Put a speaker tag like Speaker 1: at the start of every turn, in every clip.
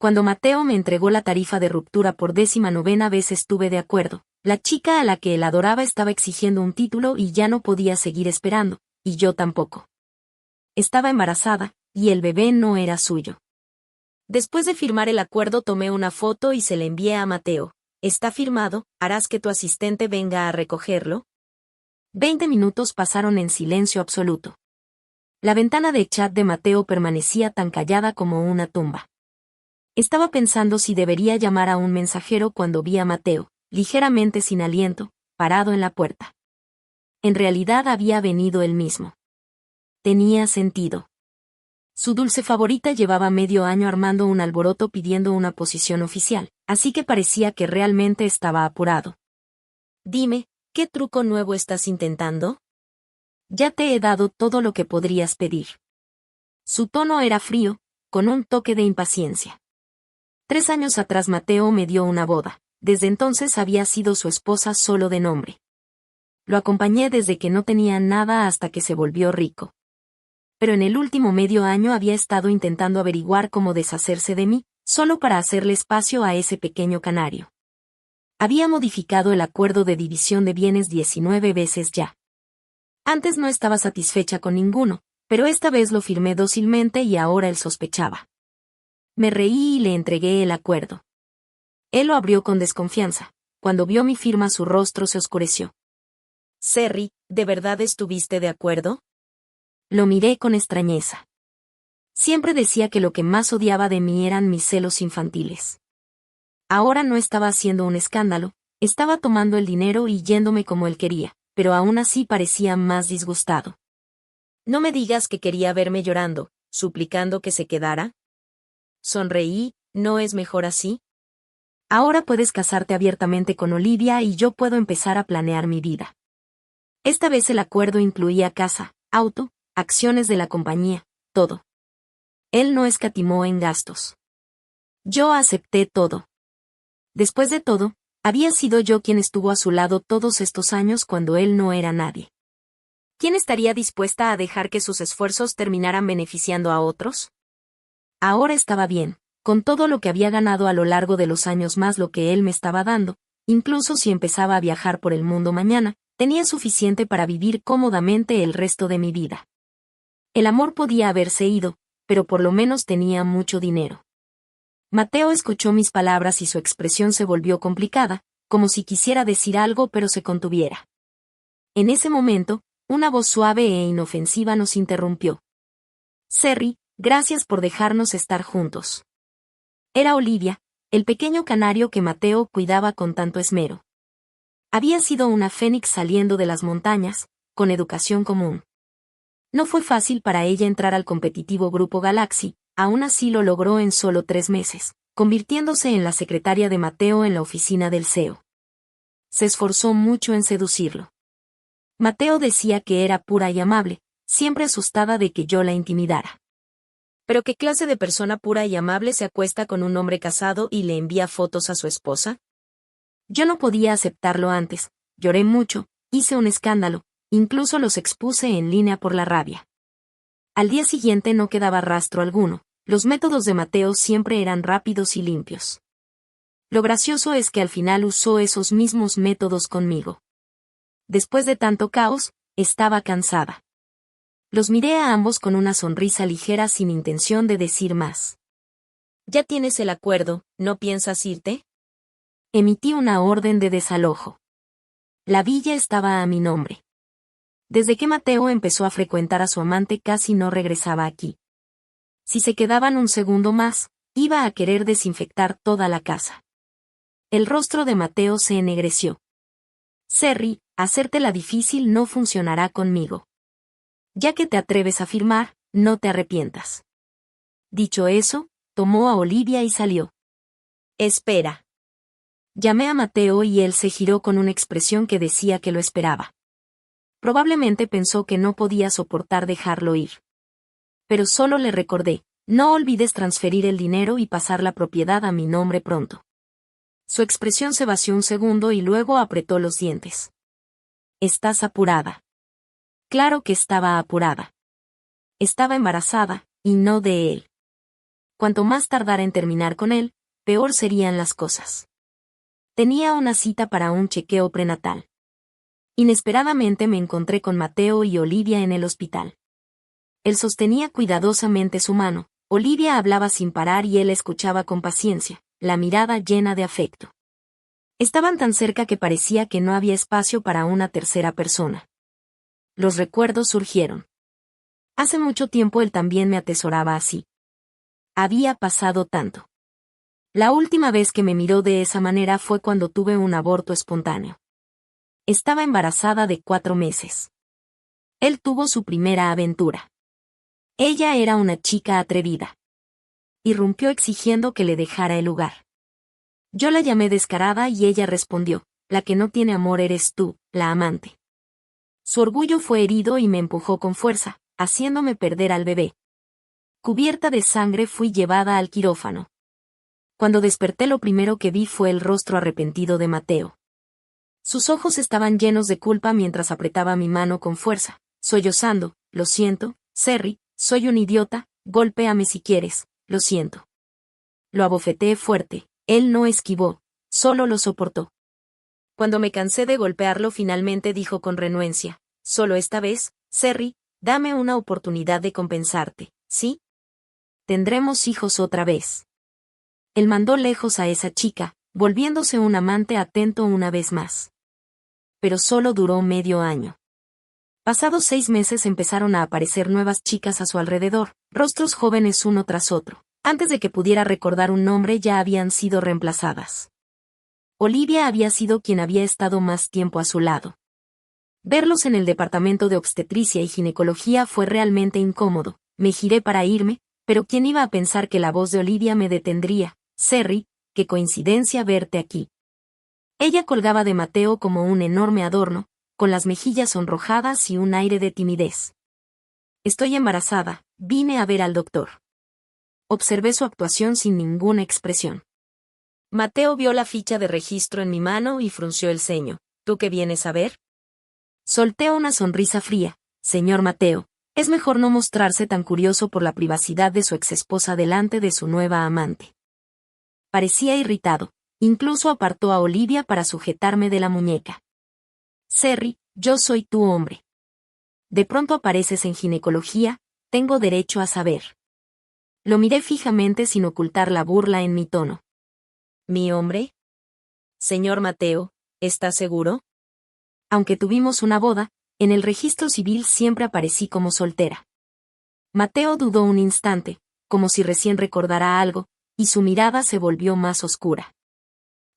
Speaker 1: Cuando Mateo me entregó la tarifa de ruptura por 19ª vez estuve de acuerdo. La chica a la que él adoraba estaba exigiendo un título y ya no podía seguir esperando, y yo tampoco. Estaba embarazada, y el bebé no era suyo. Después de firmar el acuerdo tomé una foto y se la envié a Mateo. Está firmado, ¿harás que tu asistente venga a recogerlo? 20 minutos pasaron en silencio absoluto. La ventana de chat de Mateo permanecía tan callada como una tumba. Estaba pensando si debería llamar a un mensajero cuando vi a Mateo, ligeramente sin aliento, parado en la puerta. En realidad había venido él mismo. Tenía sentido. Su dulce favorita llevaba medio año armando un alboroto pidiendo una posición oficial, así que parecía que realmente estaba apurado. Dime, ¿qué truco nuevo estás intentando? Ya te he dado todo lo que podrías pedir. Su tono era frío, con un toque de impaciencia. 3 años atrás Mateo me dio una boda, desde entonces había sido su esposa solo de nombre. Lo acompañé desde que no tenía nada hasta que se volvió rico. Pero en el último medio año había estado intentando averiguar cómo deshacerse de mí, solo para hacerle espacio a ese pequeño canario. Había modificado el acuerdo de división de bienes 19 veces ya. Antes no estaba satisfecha con ninguno, pero esta vez lo firmé dócilmente y ahora él sospechaba. Me reí y le entregué el acuerdo. Él lo abrió con desconfianza. Cuando vio mi firma su rostro se oscureció. Serry, ¿de verdad estuviste de acuerdo? Lo miré con extrañeza. Siempre decía que lo que más odiaba de mí eran mis celos infantiles. Ahora no estaba haciendo un escándalo, estaba tomando el dinero y yéndome como él quería, pero aún así parecía más disgustado. No me digas que quería verme llorando, suplicando que se quedara. Sonreí, ¿no es mejor así? Ahora puedes casarte abiertamente con Olivia y yo puedo empezar a planear mi vida. Esta vez el acuerdo incluía casa, auto, acciones de la compañía, todo. Él no escatimó en gastos. Yo acepté todo. Después de todo, había sido yo quien estuvo a su lado todos estos años cuando él no era nadie. ¿Quién estaría dispuesta a dejar que sus esfuerzos terminaran beneficiando a otros? Ahora estaba bien, con todo lo que había ganado a lo largo de los años más lo que él me estaba dando, incluso si empezaba a viajar por el mundo mañana, tenía suficiente para vivir cómodamente el resto de mi vida. El amor podía haberse ido, pero por lo menos tenía mucho dinero. Mateo escuchó mis palabras y su expresión se volvió complicada, como si quisiera decir algo pero se contuviera. En ese momento, una voz suave e inofensiva nos interrumpió. Serry, gracias por dejarnos estar juntos. Era Olivia, el pequeño canario que Mateo cuidaba con tanto esmero. Había sido una fénix saliendo de las montañas, con educación común. No fue fácil para ella entrar al competitivo Grupo Galaxy, aún así lo logró en solo 3 meses, convirtiéndose en la secretaria de Mateo en la oficina del CEO. Se esforzó mucho en seducirlo. Mateo decía que era pura y amable, siempre asustada de que yo la intimidara. ¿Pero qué clase de persona pura y amable se acuesta con un hombre casado y le envía fotos a su esposa? Yo no podía aceptarlo antes, lloré mucho, hice un escándalo, incluso los expuse en línea por la rabia. Al día siguiente no quedaba rastro alguno, los métodos de Mateo siempre eran rápidos y limpios. Lo gracioso es que al final usó esos mismos métodos conmigo. Después de tanto caos, estaba cansada. Los miré a ambos con una sonrisa ligera sin intención de decir más. ¿Ya tienes el acuerdo, no piensas irte? Emití una orden de desalojo. La villa estaba a mi nombre. Desde que Mateo empezó a frecuentar a su amante casi no regresaba aquí. Si se quedaban un segundo más, iba a querer desinfectar toda la casa. El rostro de Mateo se ennegreció. Serry, hacértela difícil no funcionará conmigo. Ya que te atreves a firmar, no te arrepientas. Dicho eso, tomó a Olivia y salió. Espera. Llamé a Mateo y él se giró con una expresión que decía que lo esperaba. Probablemente pensó que no podía soportar dejarlo ir. Pero solo le recordé, no olvides transferir el dinero y pasar la propiedad a mi nombre pronto. Su expresión se vació un segundo y luego apretó los dientes. ¿Estás apurada? Claro que estaba apurada. Estaba embarazada, y no de él. Cuanto más tardara en terminar con él, peor serían las cosas. Tenía una cita para un chequeo prenatal. Inesperadamente me encontré con Mateo y Olivia en el hospital. Él sostenía cuidadosamente su mano, Olivia hablaba sin parar y él escuchaba con paciencia, la mirada llena de afecto. Estaban tan cerca que parecía que no había espacio para una tercera persona. Los recuerdos surgieron. Hace mucho tiempo él también me atesoraba así. Había pasado tanto. La última vez que me miró de esa manera fue cuando tuve un aborto espontáneo. Estaba embarazada de 4 meses. Él tuvo su primera aventura. Ella era una chica atrevida. Irrumpió exigiendo que le dejara el lugar. Yo la llamé descarada y ella respondió, la que no tiene amor eres tú, la amante. Su orgullo fue herido y me empujó con fuerza, haciéndome perder al bebé. Cubierta de sangre fui llevada al quirófano. Cuando desperté lo primero que vi fue el rostro arrepentido de Mateo. Sus ojos estaban llenos de culpa mientras apretaba mi mano con fuerza, sollozando, lo siento, Serry, soy un idiota, golpéame si quieres, lo siento. Lo abofeteé fuerte, él no esquivó, solo lo soportó. Cuando me cansé de golpearlo finalmente dijo con renuencia, solo esta vez, Serry, dame una oportunidad de compensarte, ¿sí? Tendremos hijos otra vez. Él mandó lejos a esa chica, volviéndose un amante atento una vez más. Pero solo duró medio año. Pasados 6 meses empezaron a aparecer nuevas chicas a su alrededor, rostros jóvenes uno tras otro. Antes de que pudiera recordar un nombre ya habían sido reemplazadas. Olivia había sido quien había estado más tiempo a su lado. Verlos en el departamento de obstetricia y ginecología fue realmente incómodo. Me giré para irme, pero ¿quién iba a pensar que la voz de Olivia me detendría? Serry, qué coincidencia verte aquí. Ella colgaba de Mateo como un enorme adorno, con las mejillas sonrojadas y un aire de timidez. Estoy embarazada, vine a ver al doctor. Observé su actuación sin ninguna expresión. Mateo vio la ficha de registro en mi mano y frunció el ceño. ¿Tú qué vienes a ver? Solté una sonrisa fría. Señor Mateo, es mejor no mostrarse tan curioso por la privacidad de su exesposa delante de su nueva amante. Parecía irritado, incluso apartó a Olivia para sujetarme de la muñeca. Serry, yo soy tu hombre. De pronto apareces en ginecología, tengo derecho a saber. Lo miré fijamente sin ocultar la burla en mi tono. ¿Mi hombre? Señor Mateo, ¿está seguro? Aunque tuvimos una boda, en el registro civil siempre aparecí como soltera. Mateo dudó un instante, como si recién recordara algo, y su mirada se volvió más oscura.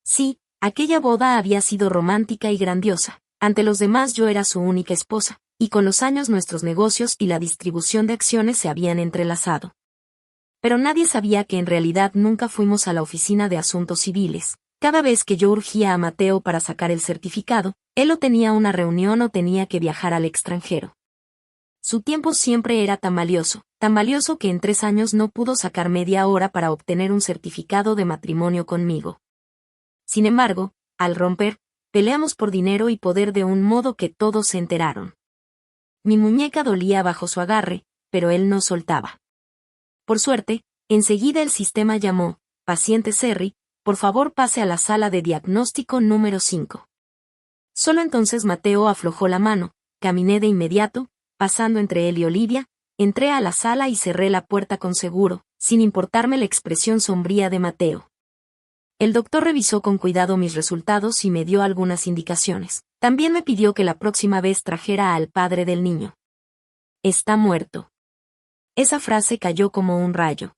Speaker 1: Sí, aquella boda había sido romántica y grandiosa. Ante los demás yo era su única esposa, y con los años nuestros negocios y la distribución de acciones se habían entrelazado. Pero nadie sabía que en realidad nunca fuimos a la oficina de asuntos civiles. Cada vez que yo urgía a Mateo para sacar el certificado, él o tenía una reunión o tenía que viajar al extranjero. Su tiempo siempre era tan valioso que en 3 años no pudo sacar media hora para obtener un certificado de matrimonio conmigo. Sin embargo, al romper, peleamos por dinero y poder de un modo que todos se enteraron. Mi muñeca dolía bajo su agarre, pero él no soltaba. Por suerte, enseguida el sistema llamó, paciente Serry, por favor pase a la sala de diagnóstico número 5. Solo entonces Mateo aflojó la mano, caminé de inmediato, pasando entre él y Olivia, entré a la sala y cerré la puerta con seguro, sin importarme la expresión sombría de Mateo. El doctor revisó con cuidado mis resultados y me dio algunas indicaciones. También me pidió que la próxima vez trajera al padre del niño. Está muerto. Esa frase cayó como un rayo.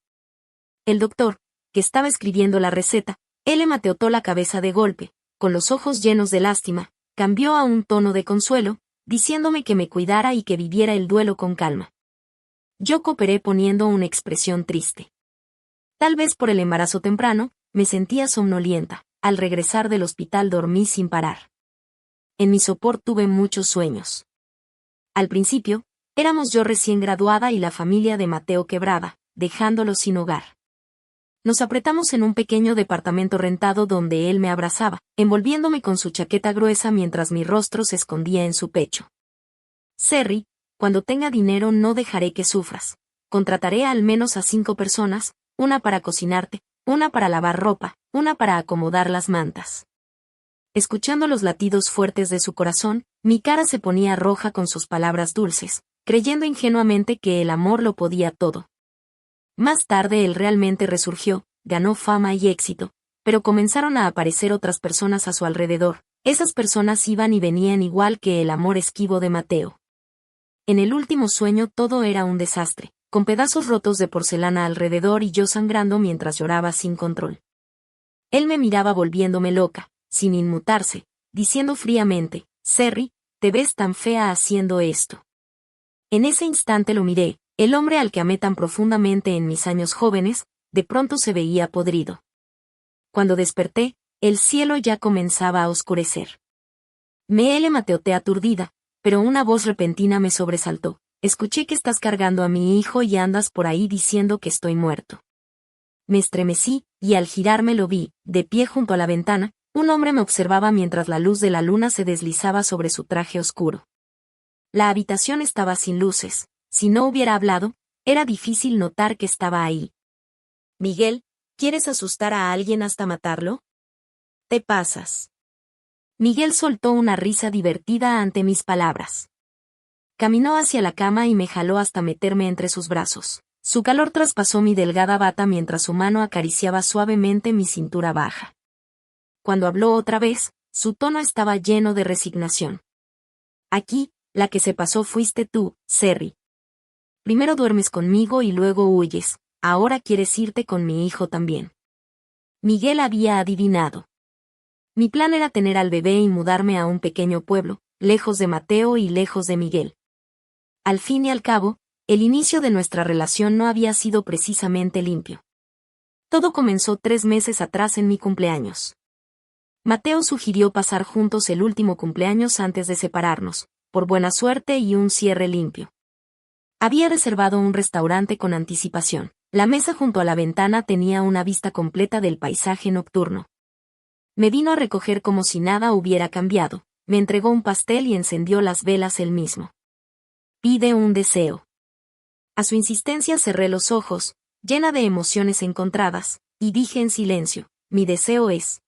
Speaker 1: El doctor, que estaba escribiendo la receta, él le mateotó la cabeza de golpe, con los ojos llenos de lástima, cambió a un tono de consuelo, diciéndome que me cuidara y que viviera el duelo con calma. Yo cooperé poniendo una expresión triste. Tal vez por el embarazo temprano, me sentía somnolienta. Al regresar del hospital dormí sin parar. En mi sopor tuve muchos sueños. Al principio, éramos yo recién graduada y la familia de Mateo quebrada, dejándolo sin hogar. Nos apretamos en un pequeño departamento rentado donde él me abrazaba, envolviéndome con su chaqueta gruesa mientras mi rostro se escondía en su pecho. Serry, cuando tenga dinero no dejaré que sufras. Contrataré al menos a 5 personas, una para cocinarte, una para lavar ropa, una para acomodar las mantas. Escuchando los latidos fuertes de su corazón, mi cara se ponía roja con sus palabras dulces, creyendo ingenuamente que el amor lo podía todo. Más tarde él realmente resurgió, ganó fama y éxito, pero comenzaron a aparecer otras personas a su alrededor. Esas personas iban y venían igual que el amor esquivo de Mateo. En el último sueño todo era un desastre, con pedazos rotos de porcelana alrededor y yo sangrando mientras lloraba sin control. Él me miraba volviéndome loca, sin inmutarse, diciendo fríamente, Serry, te ves tan fea haciendo esto. En ese instante lo miré, el hombre al que amé tan profundamente en mis años jóvenes, de pronto se veía podrido. Cuando desperté, el cielo ya comenzaba a oscurecer. Me mateoté aturdida, pero una voz repentina me sobresaltó. Escuché que estás cargando a mi hijo y andas por ahí diciendo que estoy muerto. Me estremecí, y al girarme lo vi, de pie junto a la ventana, un hombre me observaba mientras la luz de la luna se deslizaba sobre su traje oscuro. La habitación estaba sin luces. Si no hubiera hablado, era difícil notar que estaba ahí. Miguel, ¿quieres asustar a alguien hasta matarlo? Te pasas. Miguel soltó una risa divertida ante mis palabras. Caminó hacia la cama y me jaló hasta meterme entre sus brazos. Su calor traspasó mi delgada bata mientras su mano acariciaba suavemente mi cintura baja. Cuando habló otra vez, su tono estaba lleno de resignación. Aquí, la que se pasó fuiste tú, Serry. Primero duermes conmigo y luego huyes, ahora quieres irte con mi hijo también. Miguel había adivinado. Mi plan era tener al bebé y mudarme a un pequeño pueblo, lejos de Mateo y lejos de Miguel. Al fin y al cabo, el inicio de nuestra relación no había sido precisamente limpio. Todo comenzó 3 meses atrás en mi cumpleaños. Mateo sugirió pasar juntos el último cumpleaños antes de separarnos, por buena suerte y un cierre limpio. Había reservado un restaurante con anticipación. La mesa junto a la ventana tenía una vista completa del paisaje nocturno. Me vino a recoger como si nada hubiera cambiado, me entregó un pastel y encendió las velas él mismo. Pide un deseo. A su insistencia cerré los ojos, llena de emociones encontradas, y dije en silencio, mi deseo es.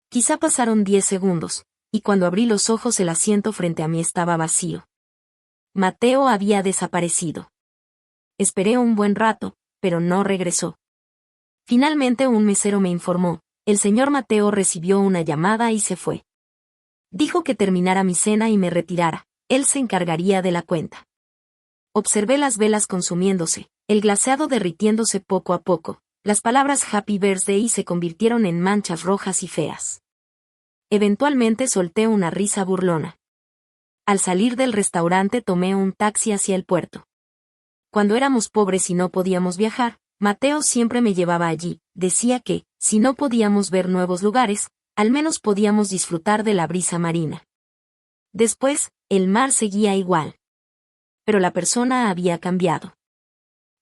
Speaker 1: Quizá pasaron 10 segundos, y cuando abrí los ojos el asiento frente a mí estaba vacío. Mateo había desaparecido. Esperé un buen rato, pero no regresó. Finalmente un mesero me informó, el señor Mateo recibió una llamada y se fue. Dijo que terminara mi cena y me retirara, él se encargaría de la cuenta. Observé las velas consumiéndose, el glaseado derritiéndose poco a poco, las palabras Happy Birthday se convirtieron en manchas rojas y feas. Eventualmente solté una risa burlona. Al salir del restaurante tomé un taxi hacia el puerto. Cuando éramos pobres y no podíamos viajar, Mateo siempre me llevaba allí, decía que, si no podíamos ver nuevos lugares, al menos podíamos disfrutar de la brisa marina. Después, el mar seguía igual. Pero la persona había cambiado.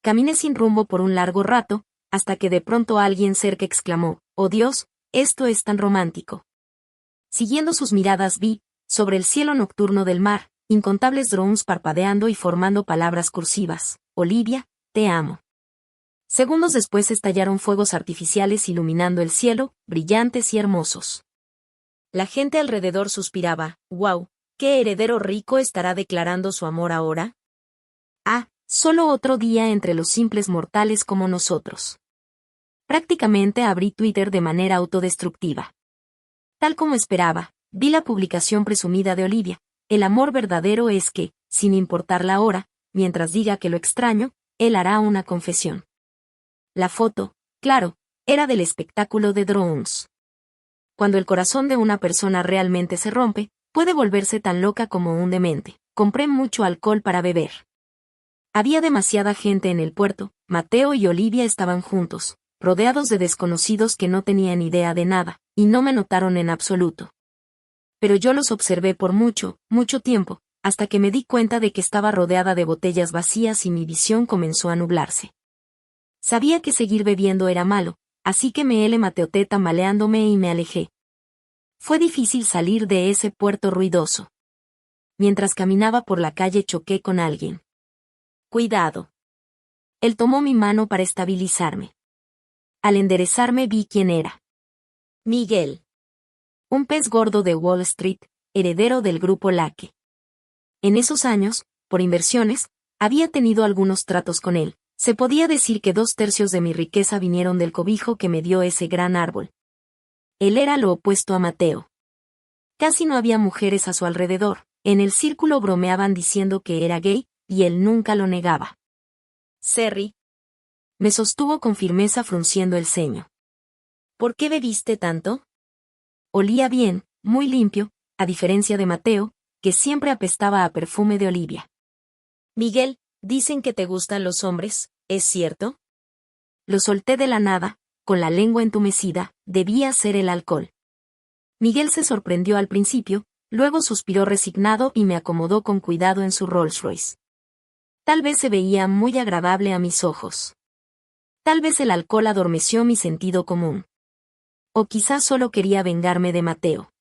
Speaker 1: Caminé sin rumbo por un largo rato, hasta que de pronto alguien cerca exclamó, «Oh Dios, esto es tan romántico». Siguiendo sus miradas vi, sobre el cielo nocturno del mar, incontables drones parpadeando y formando palabras cursivas, «Olivia, te amo». Segundos después estallaron fuegos artificiales iluminando el cielo, brillantes y hermosos. La gente alrededor suspiraba, «Wow, ¿qué heredero rico estará declarando su amor ahora?» Ah, solo otro día entre los simples mortales como nosotros. Prácticamente abrí Twitter de manera autodestructiva. Tal como esperaba, vi la publicación presumida de Olivia. El amor verdadero es que, sin importar la hora, mientras diga que lo extraño, él hará una confesión. La foto, claro, era del espectáculo de drones. Cuando el corazón de una persona realmente se rompe, puede volverse tan loca como un demente. Compré mucho alcohol para beber. Había demasiada gente en el puerto, Mateo y Olivia estaban juntos, rodeados de desconocidos que no tenían idea de nada, y no me notaron en absoluto. Pero yo los observé por mucho, mucho tiempo, hasta que me di cuenta de que estaba rodeada de botellas vacías y mi visión comenzó a nublarse. Sabía que seguir bebiendo era malo, así que me mateoté tambaleándome y me alejé. Fue difícil salir de ese puerto ruidoso. Mientras caminaba por la calle choqué con alguien. Cuidado. Él tomó mi mano para estabilizarme. Al enderezarme vi quién era. Miguel. Un pez gordo de Wall Street, heredero del grupo Lake. En esos años, por inversiones, había tenido algunos tratos con él. Se podía decir que 2/3 de mi riqueza vinieron del cobijo que me dio ese gran árbol. Él era lo opuesto a Mateo. Casi no había mujeres a su alrededor. En el círculo bromeaban diciendo que era gay, y él nunca lo negaba. Serry. Me sostuvo con firmeza frunciendo el ceño. ¿Por qué bebiste tanto? Olía bien, muy limpio, a diferencia de Mateo, que siempre apestaba a perfume de Olivia. Miguel, dicen que te gustan los hombres, ¿es cierto? Lo solté de la nada, con la lengua entumecida, debía ser el alcohol. Miguel se sorprendió al principio, luego suspiró resignado y me acomodó con cuidado en su Rolls Royce. Tal vez se veía muy agradable a mis ojos. Tal vez el alcohol adormeció mi sentido común. O quizás solo quería vengarme de Mateo.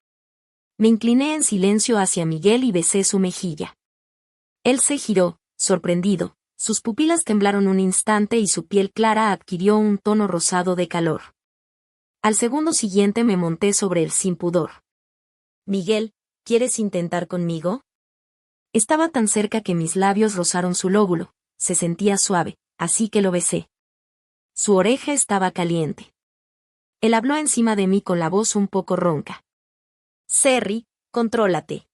Speaker 1: Me incliné en silencio hacia Miguel y besé su mejilla. Él se giró, sorprendido, sus pupilas temblaron un instante y su piel clara adquirió un tono rosado de calor. Al segundo siguiente me monté sobre él sin pudor. Miguel, ¿quieres intentar conmigo? Estaba tan cerca que mis labios rozaron su lóbulo, se sentía suave, así que lo besé. Su oreja estaba caliente. Él habló encima de mí con la voz un poco ronca. Serry, contrólate.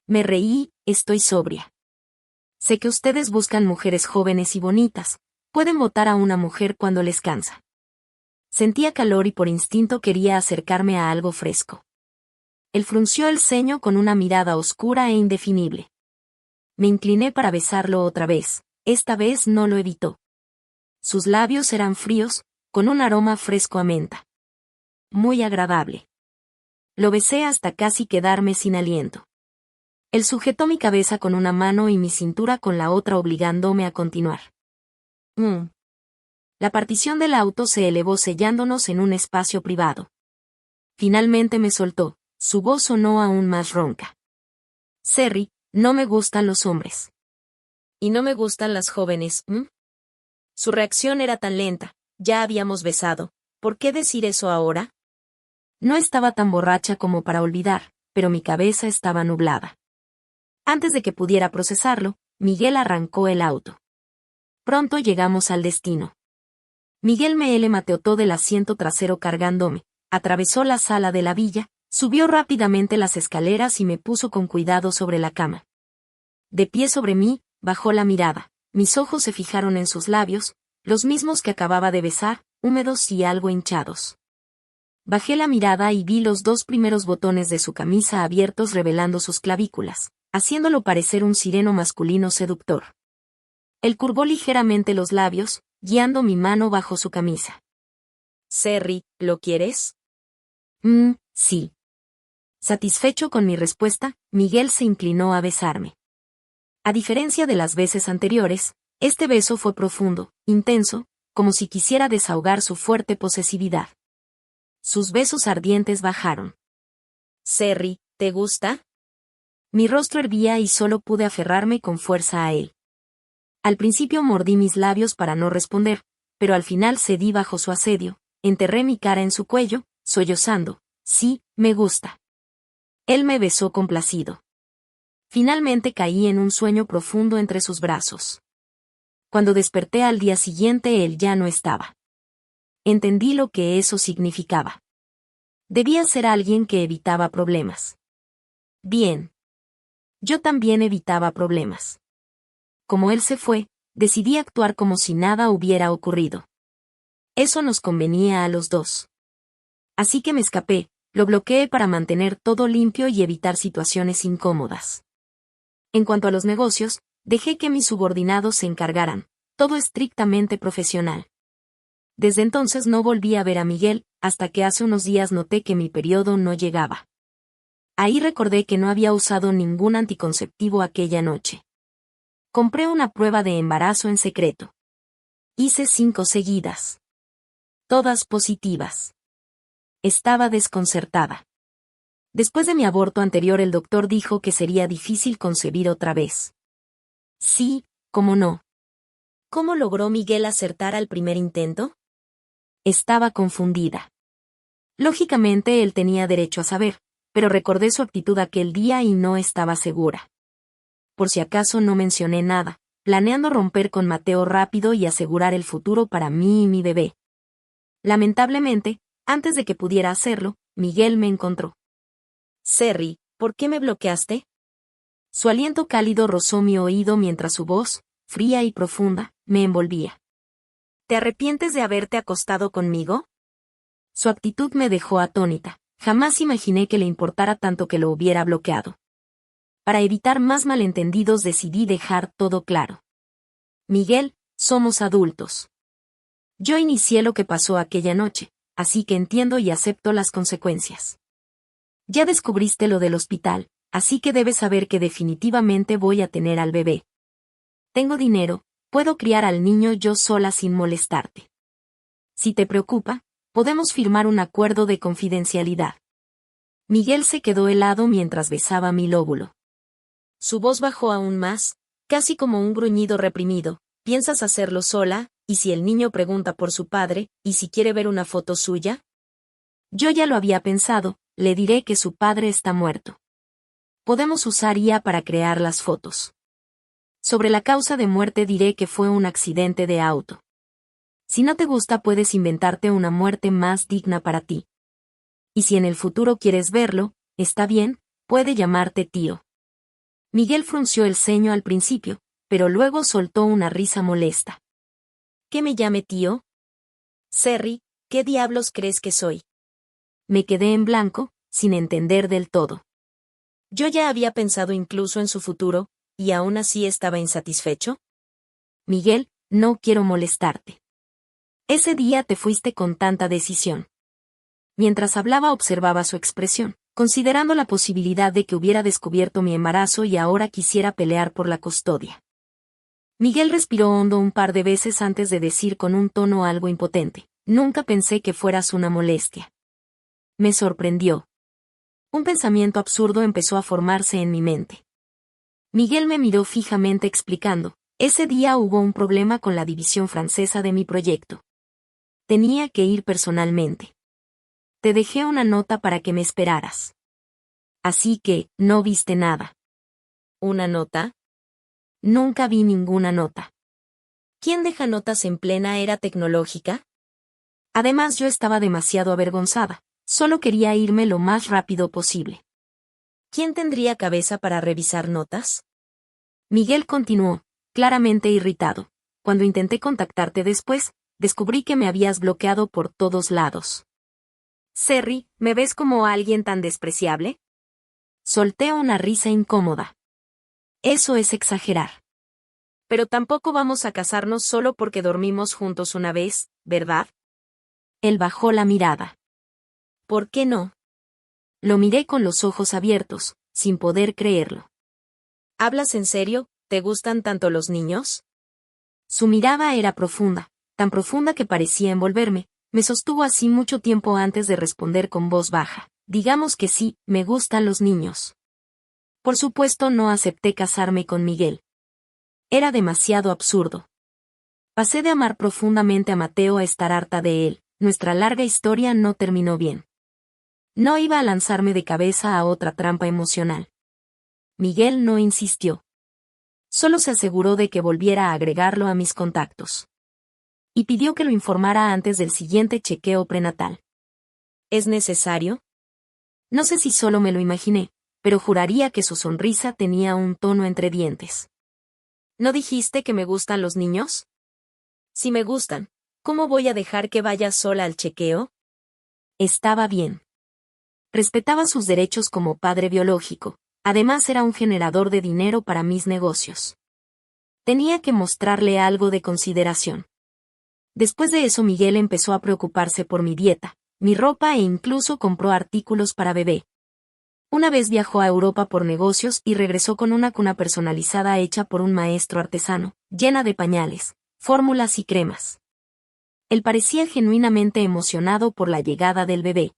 Speaker 1: Me reí, estoy sobria. Sé que ustedes buscan mujeres jóvenes y bonitas, pueden votar a una mujer cuando les cansa. Sentía calor y por instinto quería acercarme a algo fresco. Él frunció el ceño con una mirada oscura e indefinible. Me incliné para besarlo otra vez, esta vez no lo evitó. Sus labios eran fríos, con un aroma fresco a menta. Muy agradable. Lo besé hasta casi quedarme sin aliento. Él sujetó mi cabeza con una mano y mi cintura con la otra obligándome a continuar. La partición del auto se elevó sellándonos en un espacio privado. Finalmente me soltó, su voz sonó aún más ronca. Serry, no me gustan los hombres. Y no me gustan las jóvenes, Su reacción era tan lenta, ya habíamos besado, ¿por qué decir eso ahora? No estaba tan borracha como para olvidar, pero mi cabeza estaba nublada. Antes de que pudiera procesarlo, Miguel arrancó el auto. Pronto llegamos al destino. Miguel me mateotó del asiento trasero cargándome, atravesó la sala de la villa, subió rápidamente las escaleras y me puso con cuidado sobre la cama. De pie sobre mí, bajó la mirada, mis ojos se fijaron en sus labios, los mismos que acababa de besar, húmedos y algo hinchados. Bajé la mirada y vi los 2 primeros botones de su camisa abiertos revelando sus clavículas, haciéndolo parecer un sireno masculino seductor. Él curvó ligeramente los labios, guiando mi mano bajo su camisa. Serry, ¿lo quieres? Sí. Satisfecho con mi respuesta, Miguel se inclinó a besarme. A diferencia de las veces anteriores, este beso fue profundo, intenso, como si quisiera desahogar su fuerte posesividad. Sus besos ardientes bajaron. Serry, ¿te gusta? Mi rostro hervía y solo pude aferrarme con fuerza a él. Al principio mordí mis labios para no responder, pero al final cedí bajo su asedio, enterré mi cara en su cuello, sollozando. Sí, me gusta. Él me besó complacido. Finalmente caí en un sueño profundo entre sus brazos. Cuando desperté al día siguiente él ya no estaba. Entendí lo que eso significaba. Debía ser alguien que evitaba problemas. Bien. Yo también evitaba problemas. Como él se fue, decidí actuar como si nada hubiera ocurrido. Eso nos convenía a los dos. Así que me escapé, lo bloqueé para mantener todo limpio y evitar situaciones incómodas. En cuanto a los negocios, dejé que mis subordinados se encargaran, todo estrictamente profesional. Desde entonces no volví a ver a Miguel, hasta que hace unos días noté que mi periodo no llegaba. Ahí recordé que no había usado ningún anticonceptivo aquella noche. Compré una prueba de embarazo en secreto. Hice 5 seguidas. Todas positivas. Estaba desconcertada. Después de mi aborto anterior el doctor dijo que sería difícil concebir otra vez. Sí, cómo no. ¿Cómo logró Miguel acertar al primer intento? Estaba confundida. Lógicamente él tenía derecho a saber, pero recordé su actitud aquel día y no estaba segura. Por si acaso no mencioné nada, planeando romper con Mateo rápido y asegurar el futuro para mí y mi bebé. Lamentablemente, antes de que pudiera hacerlo, Miguel me encontró. «Serri, ¿por qué me bloqueaste?». Su aliento cálido rozó mi oído mientras su voz, fría y profunda, me envolvía. «¿Te arrepientes de haberte acostado conmigo?». Su actitud me dejó atónita. Jamás imaginé que le importara tanto que lo hubiera bloqueado. Para evitar más malentendidos decidí dejar todo claro. «Miguel, somos adultos. Yo inicié lo que pasó aquella noche, así que entiendo y acepto las consecuencias. Ya descubriste lo del hospital, así que debes saber que definitivamente voy a tener al bebé. Tengo dinero, puedo criar al niño yo sola sin molestarte. Si te preocupa, podemos firmar un acuerdo de confidencialidad». Miguel se quedó helado mientras besaba mi lóbulo. Su voz bajó aún más, casi como un gruñido reprimido. «¿Piensas hacerlo sola? ¿Y si el niño pregunta por su padre, y si quiere ver una foto suya?». Yo ya lo había pensado, le diré que su padre está muerto. Podemos usar IA para crear las fotos. Sobre la causa de muerte diré que fue un accidente de auto. Si no te gusta puedes inventarte una muerte más digna para ti. Y si en el futuro quieres verlo, está bien, puede llamarte tío. Miguel frunció el ceño al principio, pero luego soltó una risa molesta. ¿Qué me llame tío? Serri, ¿qué diablos crees que soy? Me quedé en blanco, sin entender del todo. Yo ya había pensado incluso en su futuro, y aún así estaba insatisfecho. Miguel, no quiero molestarte. Ese día te fuiste con tanta decisión. Mientras hablaba observaba su expresión, considerando la posibilidad de que hubiera descubierto mi embarazo y ahora quisiera pelear por la custodia. Miguel respiró hondo un par de veces antes de decir con un tono algo impotente: «Nunca pensé que fueras una molestia». Me sorprendió. Un pensamiento absurdo empezó a formarse en mi mente. Miguel me miró fijamente explicando: «Ese día hubo un problema con la división francesa de mi proyecto. Tenía que ir personalmente. Te dejé una nota para que me esperaras. Así que, no viste nada». ¿Una nota? Nunca vi ninguna nota. ¿Quién deja notas en plena era tecnológica? Además yo estaba demasiado avergonzada, solo quería irme lo más rápido posible. ¿Quién tendría cabeza para revisar notas? Miguel continuó, claramente irritado. «Cuando intenté contactarte después, descubrí que me habías bloqueado por todos lados». «Serri, ¿me ves como alguien tan despreciable?». Solté una risa incómoda. «Eso es exagerar. Pero tampoco vamos a casarnos solo porque dormimos juntos una vez, ¿verdad?». Él bajó la mirada. «¿Por qué no?». Lo miré con los ojos abiertos, sin poder creerlo. «¿Hablas en serio? ¿Te gustan tanto los niños?». Su mirada era profunda, tan profunda que parecía envolverme. Me sostuvo así mucho tiempo antes de responder con voz baja: «Digamos que sí, me gustan los niños». Por supuesto no acepté casarme con Miguel. Era demasiado absurdo. Pasé de amar profundamente a Mateo a estar harta de él. Nuestra larga historia no terminó bien. No iba a lanzarme de cabeza a otra trampa emocional. Miguel no insistió. Solo se aseguró de que volviera a agregarlo a mis contactos. Y pidió que lo informara antes del siguiente chequeo prenatal. ¿Es necesario? No sé si solo me lo imaginé, pero juraría que su sonrisa tenía un tono entre dientes. ¿No dijiste que me gustan los niños? Si me gustan, ¿cómo voy a dejar que vaya sola al chequeo? Estaba bien. Respetaba sus derechos como padre biológico, además era un generador de dinero para mis negocios. Tenía que mostrarle algo de consideración. Después de eso Miguel empezó a preocuparse por mi dieta, mi ropa e incluso compró artículos para bebé. Una vez viajó a Europa por negocios y regresó con una cuna personalizada hecha por un maestro artesano, llena de pañales, fórmulas y cremas. Él parecía genuinamente emocionado por la llegada del bebé.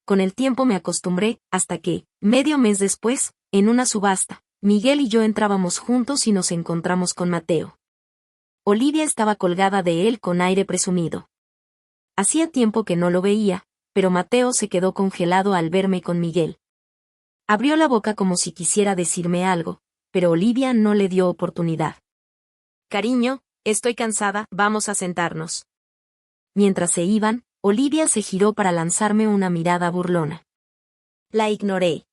Speaker 1: Con el tiempo me acostumbré, hasta que, medio mes después, en una subasta, Miguel y yo entrábamos juntos y nos encontramos con Mateo. Olivia estaba colgada de él con aire presumido. Hacía tiempo que no lo veía, pero Mateo se quedó congelado al verme con Miguel. Abrió la boca como si quisiera decirme algo, pero Olivia no le dio oportunidad. Cariño, estoy cansada, vamos a sentarnos. Mientras se iban, Olivia se giró para lanzarme una mirada burlona. La ignoré.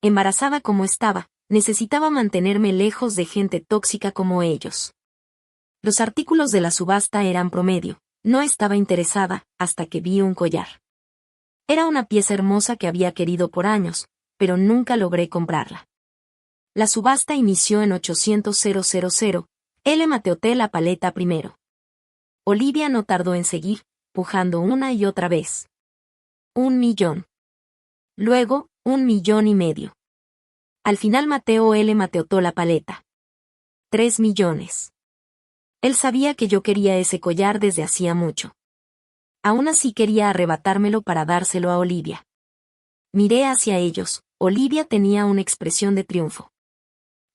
Speaker 1: Embarazada como estaba, necesitaba mantenerme lejos de gente tóxica como ellos. Los artículos de la subasta eran promedio. No estaba interesada, hasta que vi un collar. Era una pieza hermosa que había querido por años, pero nunca logré comprarla. La subasta inició en 800,000. Él mateoté la paleta primero. Olivia no tardó en seguir, pujando una y otra vez. 1 millón. Luego, 1,5 millones. Al final Mateo mateotó la paleta. 3 millones. Él sabía que yo quería ese collar desde hacía mucho. Aún así quería arrebatármelo para dárselo a Olivia. Miré hacia ellos. Olivia tenía una expresión de triunfo.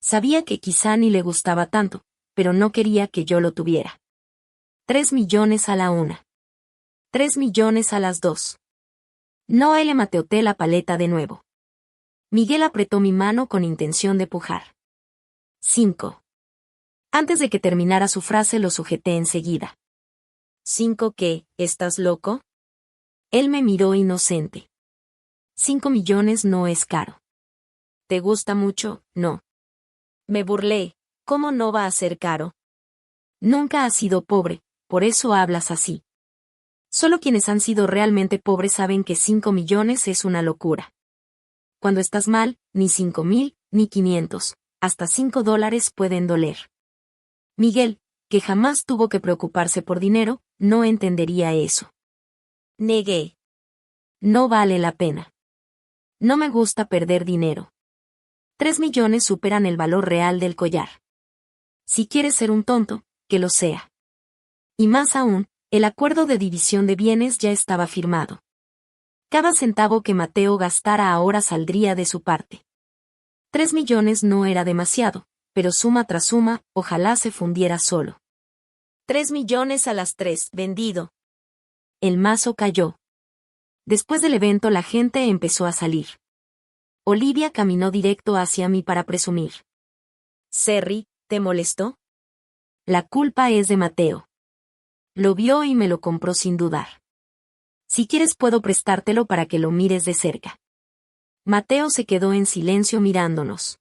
Speaker 1: Sabía que quizá ni le gustaba tanto, pero no quería que yo lo tuviera. 3 millones a la una. 3 millones a las dos. No le mateoté la paleta de nuevo. Miguel apretó mi mano con intención de pujar. 5. Antes de que terminara su frase lo sujeté enseguida. ¿5 qué? ¿Estás loco? Él me miró inocente. 5 millones no es caro. ¿Te gusta mucho? No. Me burlé. ¿Cómo no va a ser caro? Nunca has sido pobre, por eso hablas así. Solo quienes han sido realmente pobres saben que 5 millones es una locura. Cuando estás mal, ni 5,000, ni 500, hasta $5 pueden doler. Miguel, que jamás tuvo que preocuparse por dinero, no entendería eso. Negué. No vale la pena. No me gusta perder dinero. 3 millones superan el valor real del collar. Si quieres ser un tonto, que lo sea. Y más aún, el acuerdo de división de bienes ya estaba firmado. Cada centavo que Mateo gastara ahora saldría de su parte. 3 millones no era demasiado, pero suma tras suma, ojalá se fundiera solo. 3 millones a las 3, vendido. El mazo cayó. Después del evento la gente empezó a salir. Olivia caminó directo hacia mí para presumir. Serry, ¿te molestó? La culpa es de Mateo. Lo vio y me lo compró sin dudar. Si quieres puedo prestártelo para que lo mires de cerca. Mateo se quedó en silencio mirándonos.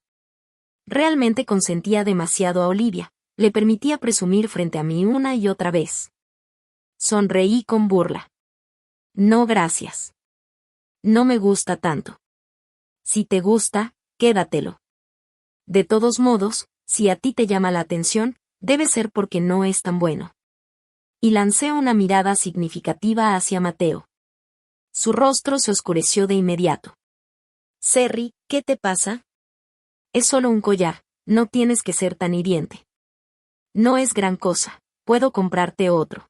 Speaker 1: Realmente consentía demasiado a Olivia, le permitía presumir frente a mí una y otra vez. Sonreí con burla. No gracias. No me gusta tanto. Si te gusta, quédatelo. De todos modos, si a ti te llama la atención, debe ser porque no es tan bueno. Y lancé una mirada significativa hacia Mateo. Su rostro se oscureció de inmediato. Serry, ¿qué te pasa? Es solo un collar, no tienes que ser tan hiriente. No es gran cosa, puedo comprarte otro.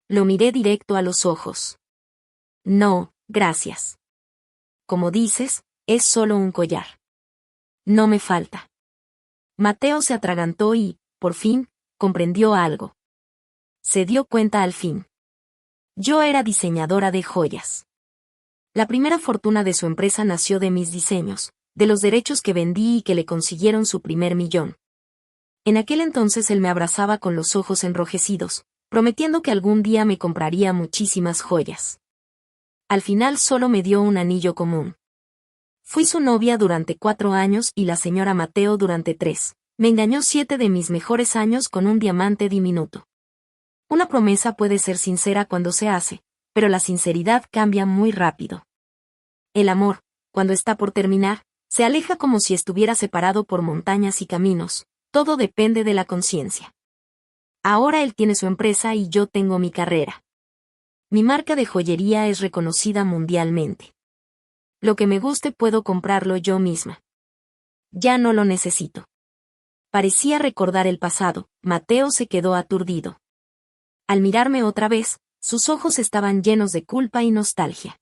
Speaker 1: Lo miré directo a los ojos. No, gracias. Como dices, es solo un collar. No me falta. Mateo se atragantó y, por fin, comprendió algo. Se dio cuenta al fin. Yo era diseñadora de joyas. La primera fortuna de su empresa nació de mis diseños, de los derechos que vendí y que le consiguieron su primer millón. En aquel entonces él me abrazaba con los ojos enrojecidos, prometiendo que algún día me compraría muchísimas joyas. Al final solo me dio un anillo común. Fui su novia durante 4 años y la señora Mateo durante 3. Me engañó 7 de mis mejores años con un diamante diminuto. Una promesa puede ser sincera cuando se hace, pero la sinceridad cambia muy rápido. El amor, cuando está por terminar, se aleja como si estuviera separado por montañas y caminos, todo depende de la conciencia. Ahora él tiene su empresa y yo tengo mi carrera. Mi marca de joyería es reconocida mundialmente. Lo que me guste puedo comprarlo yo misma. Ya no lo necesito. Parecía recordar el pasado, Mateo se quedó aturdido. Al mirarme otra vez, sus ojos estaban llenos de culpa y nostalgia.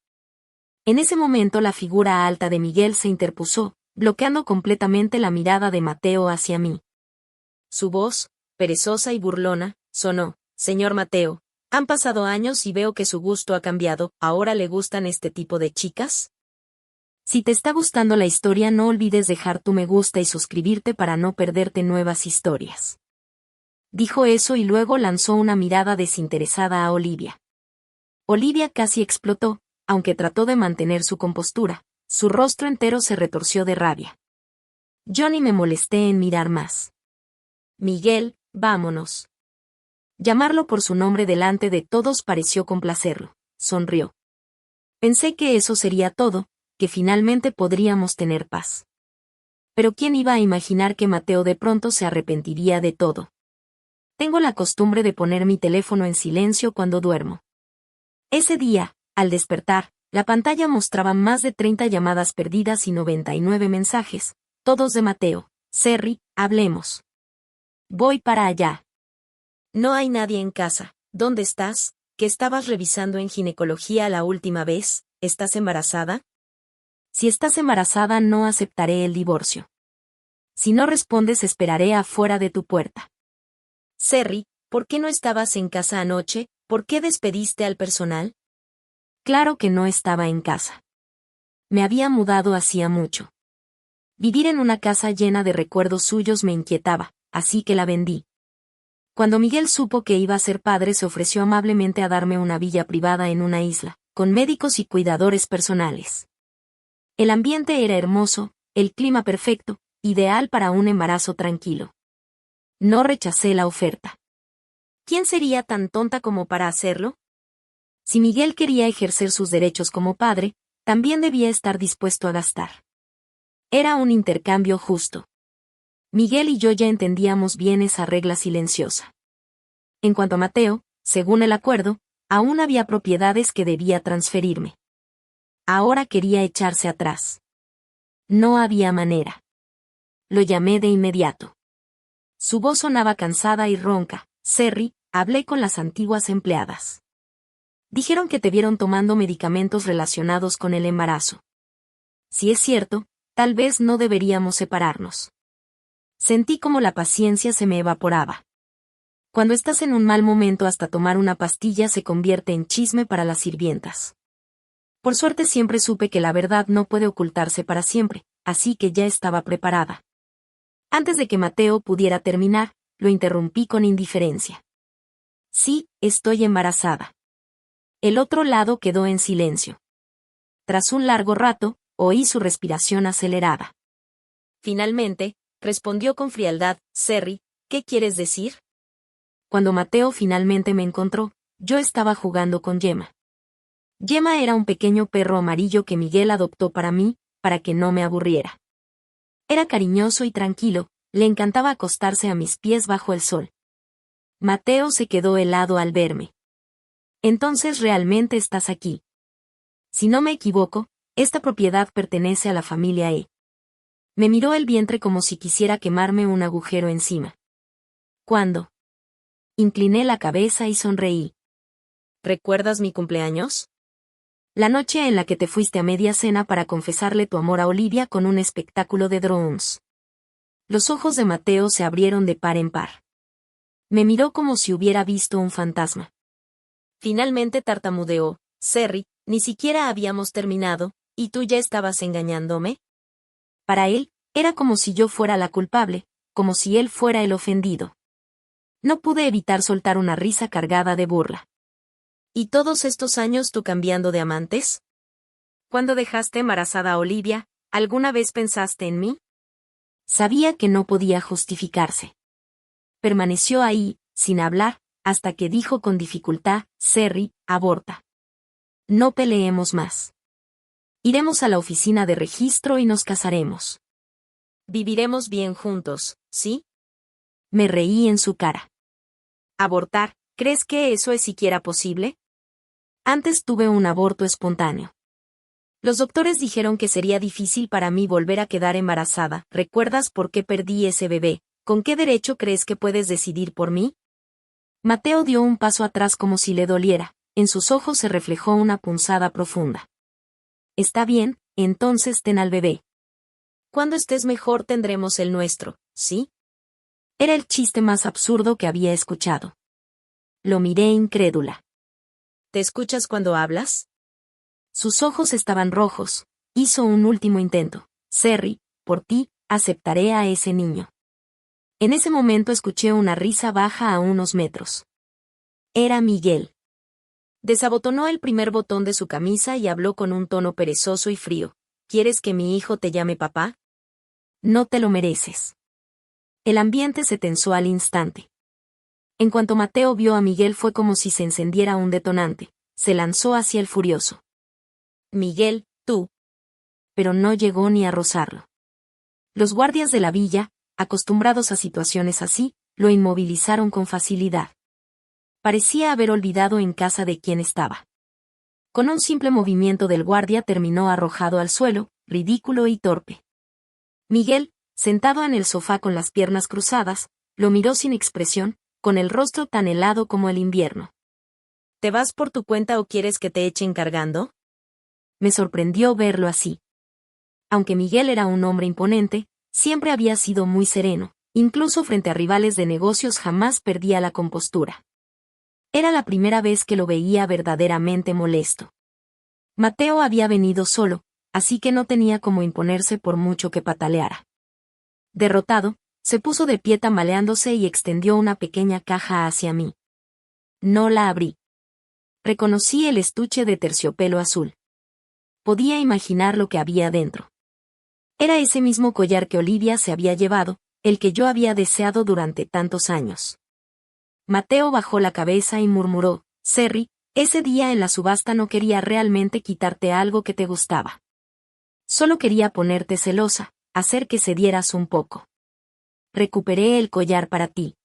Speaker 1: En ese momento la figura alta de Miguel se interpuso, bloqueando completamente la mirada de Mateo hacia mí. Su voz, perezosa y burlona, sonó: Señor Mateo, Han pasado años y veo que su gusto ha cambiado, ¿ahora le gustan este tipo de chicas? Si te está gustando la historia, no olvides dejar tu me gusta y suscribirte para no perderte nuevas historias. Dijo eso y luego lanzó una mirada desinteresada a Olivia. Olivia casi explotó, aunque trató de mantener su compostura. Su rostro entero se retorció de rabia. Yo ni me molesté en mirar más. Miguel, vámonos. Llamarlo por su nombre delante de todos pareció complacerlo. Sonrió. Pensé que eso sería todo, que finalmente podríamos tener paz. Pero ¿quién iba a imaginar que Mateo de pronto se arrepentiría de todo? Tengo la costumbre de poner mi teléfono en silencio cuando duermo. Ese día, al despertar, la pantalla mostraba más de 30 llamadas perdidas y 99 mensajes, todos de Mateo. Serri, hablemos. Voy para allá. No hay nadie en casa. ¿Dónde estás? ¿Qué estabas revisando en ginecología la última vez? ¿Estás embarazada? Si estás embarazada, no aceptaré el divorcio. Si no respondes, esperaré afuera de tu puerta. Serri, ¿por qué no estabas en casa anoche? ¿Por qué despediste al personal? Claro que no estaba en casa. Me había mudado hacía mucho. Vivir en una casa llena de recuerdos suyos me inquietaba, así que la vendí. Cuando Miguel supo que iba a ser padre, se ofreció amablemente a darme una villa privada en una isla, con médicos y cuidadores personales. El ambiente era hermoso, el clima perfecto, ideal para un embarazo tranquilo. No rechacé la oferta. ¿Quién sería tan tonta como para hacerlo? Si Miguel quería ejercer sus derechos como padre, también debía estar dispuesto a gastar. Era un intercambio justo. Miguel y yo ya entendíamos bien esa regla silenciosa. En cuanto a Mateo, según el acuerdo, aún había propiedades que debía transferirme. Ahora quería echarse atrás. No había manera. Lo llamé de inmediato. Su voz sonaba cansada y ronca. Serri, hablé con las antiguas empleadas. Dijeron que te vieron tomando medicamentos relacionados con el embarazo. Si es cierto, tal vez no deberíamos separarnos. Sentí como la paciencia se me evaporaba. Cuando estás en un mal momento, hasta tomar una pastilla se convierte en chisme para las sirvientas. Por suerte siempre supe que la verdad no puede ocultarse para siempre, así que ya estaba preparada. Antes de que Mateo pudiera terminar, lo interrumpí con indiferencia. Sí, estoy embarazada. El otro lado quedó en silencio. Tras un largo rato, oí su respiración acelerada. Finalmente, respondió con frialdad, Serri, ¿qué quieres decir? Cuando Mateo finalmente me encontró, yo estaba jugando con Gemma. Gemma era un pequeño perro amarillo que Miguel adoptó para mí, para que no me aburriera. Era cariñoso y tranquilo, le encantaba acostarse a mis pies bajo el sol. Mateo se quedó helado al verme. Entonces realmente estás aquí. Si no me equivoco, esta propiedad pertenece a la familia E. Me miró el vientre como si quisiera quemarme un agujero encima. ¿Cuándo? Incliné la cabeza y sonreí. ¿Recuerdas mi cumpleaños? La noche en la que te fuiste a media cena para confesarle tu amor a Olivia con un espectáculo de drones. Los ojos de Mateo se abrieron de par en par. Me miró como si hubiera visto un fantasma. Finalmente tartamudeó, Serri, ni siquiera habíamos terminado, ¿y tú ya estabas engañándome? Para él, era como si yo fuera la culpable, como si él fuera el ofendido. No pude evitar soltar una risa cargada de burla. ¿Y todos estos años tú cambiando de amantes? ¿Cuándo dejaste embarazada a Olivia, alguna vez pensaste en mí? Sabía que no podía justificarse. Permaneció ahí, sin hablar, hasta que dijo con dificultad, Serri, aborta. No peleemos más. Iremos a la oficina de registro y nos casaremos. Viviremos bien juntos, ¿sí? Me reí en su cara. ¿Abortar? ¿Crees que eso es siquiera posible? Antes tuve un aborto espontáneo. Los doctores dijeron que sería difícil para mí volver a quedar embarazada. ¿Recuerdas por qué perdí ese bebé? ¿Con qué derecho crees que puedes decidir por mí? Mateo dio un paso atrás como si le doliera. En sus ojos se reflejó una punzada profunda. Está bien, entonces ten al bebé. Cuando estés mejor tendremos el nuestro, ¿sí? Era el chiste más absurdo que había escuchado. Lo miré incrédula.
Speaker 2: ¿te escuchas cuando hablas?
Speaker 1: Sus ojos estaban rojos. Hizo un último intento. Cerry, por ti, aceptaré a ese niño. En ese momento escuché una risa baja a unos metros. Era Miguel. Desabotonó el primer botón de su camisa y habló con un tono perezoso y frío. ¿Quieres que mi hijo te llame papá? No te lo mereces. El ambiente se tensó al instante. En cuanto Mateo vio a Miguel fue como si se encendiera un detonante. Se lanzó hacia el furioso. Miguel, tú. Pero no llegó ni a rozarlo. Los guardias de la villa, acostumbrados a situaciones así, lo inmovilizaron con facilidad. Parecía haber olvidado en casa de quién estaba. Con un simple movimiento del guardia terminó arrojado al suelo, ridículo y torpe. Miguel, sentado en el sofá con las piernas cruzadas, lo miró sin expresión, con el rostro tan helado como el invierno.
Speaker 2: ¿Te vas por tu cuenta o quieres que te echen cargando?
Speaker 1: Me sorprendió verlo así. Aunque Miguel era un hombre imponente, siempre había sido muy sereno, incluso frente a rivales de negocios jamás perdía la compostura. Era la primera vez que lo veía verdaderamente molesto. Mateo había venido solo, así que no tenía cómo imponerse por mucho que pataleara. Derrotado, se puso de pie tambaleándose y extendió una pequeña caja hacia mí. No la abrí. Reconocí el estuche de terciopelo azul. Podía imaginar lo que había dentro. Era ese mismo collar que Olivia se había llevado, el que yo había deseado durante tantos años. Mateo bajó la cabeza y murmuró, Cerry, ese día en la subasta no quería realmente quitarte algo que te gustaba. Solo quería ponerte celosa, hacer que cedieras un poco. Recuperé el collar para ti.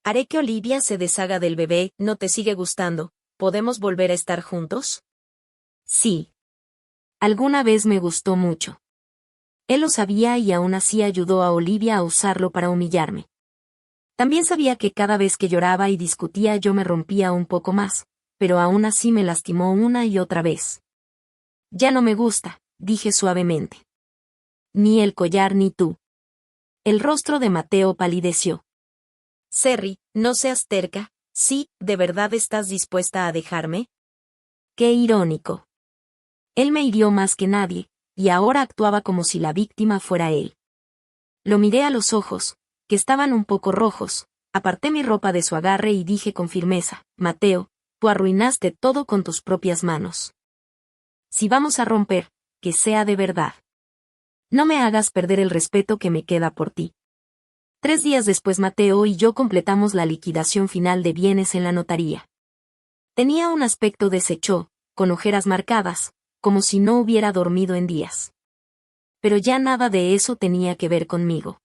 Speaker 2: Haré que Olivia se deshaga del bebé, ¿no te sigue gustando? ¿Podemos volver a estar juntos?
Speaker 1: Sí. Alguna vez me gustó mucho. Él lo sabía y aún así ayudó a Olivia a usarlo para humillarme. También sabía que cada vez que lloraba y discutía yo me rompía un poco más, pero aún así me lastimó una y otra vez. Ya no me gusta, dije suavemente. Ni el collar ni tú. El rostro de Mateo palideció.
Speaker 2: Cerry, no seas terca, ¿sí, de verdad estás dispuesta a dejarme?
Speaker 1: Qué irónico. Él me hirió más que nadie, y ahora actuaba como si la víctima fuera él. Lo miré a los ojos, que estaban un poco rojos, aparté mi ropa de su agarre y dije con firmeza, Mateo, tú arruinaste todo con tus propias manos. Si vamos a romper, que sea de verdad. No me hagas perder el respeto que me queda por ti. 3 días después Mateo y yo completamos la liquidación final de bienes en la notaría. Tenía un aspecto deshecho, con ojeras marcadas, como si no hubiera dormido en días. Pero ya nada de eso tenía que ver conmigo.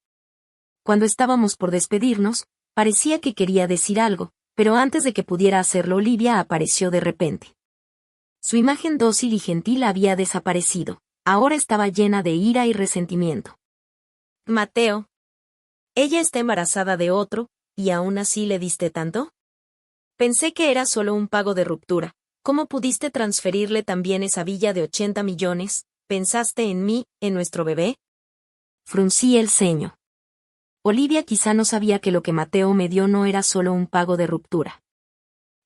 Speaker 1: Cuando estábamos por despedirnos, parecía que quería decir algo, pero antes de que pudiera hacerlo Olivia apareció de repente. Su imagen dócil y gentil había desaparecido, ahora estaba llena de ira y resentimiento.
Speaker 2: Mateo. Ella está embarazada de otro, ¿y aún así le diste tanto? Pensé que era solo un pago de ruptura. ¿Cómo pudiste transferirle también esa villa de 80 millones? ¿Pensaste en mí, en nuestro bebé?
Speaker 1: Fruncí el ceño. Olivia quizá no sabía que lo que Mateo me dio no era solo un pago de ruptura.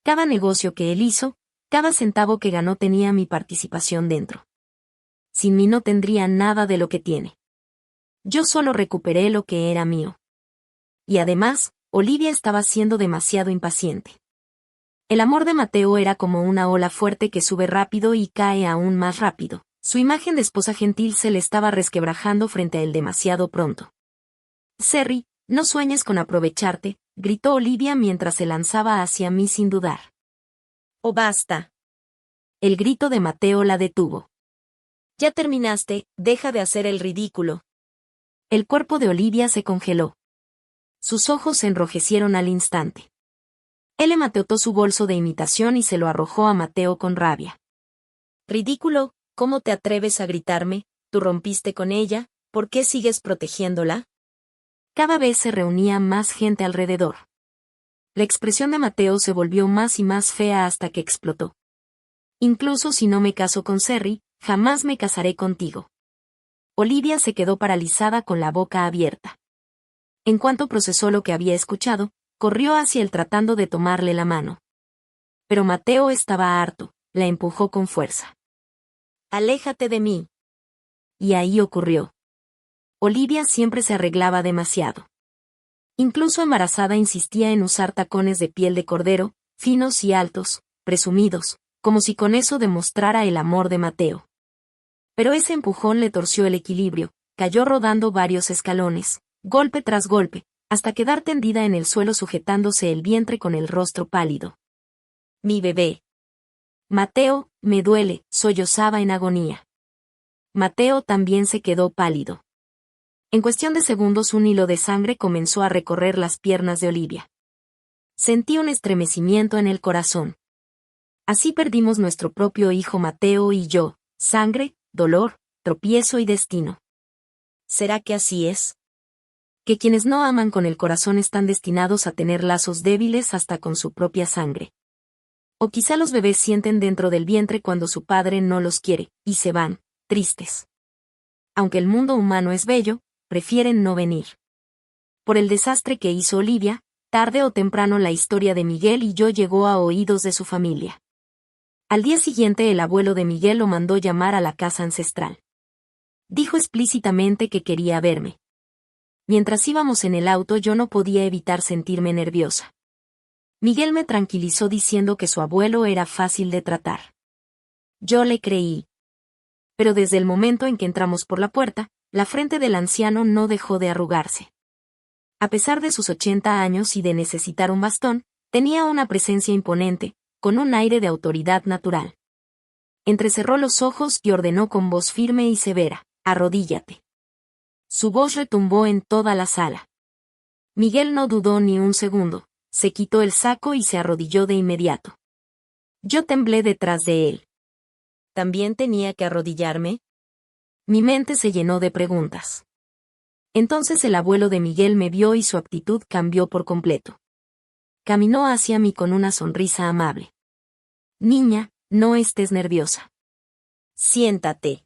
Speaker 1: Cada negocio que él hizo, cada centavo que ganó tenía mi participación dentro. Sin mí no tendría nada de lo que tiene. Yo solo recuperé lo que era mío. Y además, Olivia estaba siendo demasiado impaciente. El amor de Mateo era como una ola fuerte que sube rápido y cae aún más rápido. Su imagen de esposa gentil se le estaba resquebrajando frente a él demasiado pronto. Cerry, no sueñes con aprovecharte, gritó Olivia mientras se lanzaba hacia mí sin dudar.
Speaker 2: ¡Oh, basta!
Speaker 1: El grito de Mateo la detuvo.
Speaker 2: Ya terminaste, deja de hacer el ridículo.
Speaker 1: El cuerpo de Olivia se congeló. Sus ojos se enrojecieron al instante. Él emateotó su bolso de imitación y se lo arrojó a Mateo con rabia.
Speaker 2: Ridículo, ¿cómo te atreves a gritarme? ¿Tú rompiste con ella? ¿Por qué sigues protegiéndola?
Speaker 1: Cada vez se reunía más gente alrededor. La expresión de Mateo se volvió más y más fea hasta que explotó. Incluso si no me caso con Cerry, jamás me casaré contigo. Olivia se quedó paralizada con la boca abierta. En cuanto procesó lo que había escuchado, corrió hacia él tratando de tomarle la mano. Pero Mateo estaba harto, la empujó con fuerza.
Speaker 2: Aléjate de mí.
Speaker 1: Y ahí ocurrió. Olivia siempre se arreglaba demasiado. Incluso embarazada insistía en usar tacones de piel de cordero, finos y altos, presumidos, como si con eso demostrara el amor de Mateo. Pero ese empujón le torció el equilibrio, cayó rodando varios escalones, golpe tras golpe, hasta quedar tendida en el suelo sujetándose el vientre con el rostro pálido. Mi bebé. Mateo, me duele, sollozaba en agonía. Mateo también se quedó pálido. En cuestión de segundos un hilo de sangre comenzó a recorrer las piernas de Olivia. Sentí un estremecimiento en el corazón. Así perdimos nuestro propio hijo Mateo y yo, sangre, dolor, tropiezo y destino.
Speaker 2: ¿Será que así es?
Speaker 1: Que quienes no aman con el corazón están destinados a tener lazos débiles hasta con su propia sangre. O quizá los bebés sienten dentro del vientre cuando su padre no los quiere, y se van, tristes. Aunque el mundo humano es bello, prefieren no venir. Por el desastre que hizo Olivia, tarde o temprano la historia de Miguel y yo llegó a oídos de su familia. Al día siguiente el abuelo de Miguel lo mandó llamar a la casa ancestral. Dijo explícitamente que quería verme. Mientras íbamos en el auto yo no podía evitar sentirme nerviosa. Miguel me tranquilizó diciendo que su abuelo era fácil de tratar. Yo le creí. Pero desde el momento en que entramos por la puerta, la frente del anciano no dejó de arrugarse. A pesar de sus 80 años y de necesitar un bastón, tenía una presencia imponente, con un aire de autoridad natural. Entrecerró los ojos y ordenó con voz firme y severa, «Arrodíllate». Su voz retumbó en toda la sala. Miguel no dudó ni un segundo, se quitó el saco y se arrodilló de inmediato. Yo temblé detrás de él.
Speaker 2: ¿También tenía que arrodillarme?
Speaker 1: Mi mente se llenó de preguntas. Entonces el abuelo de Miguel me vio y su actitud cambió por completo. Caminó hacia mí con una sonrisa amable. Niña, no estés nerviosa.
Speaker 2: Siéntate.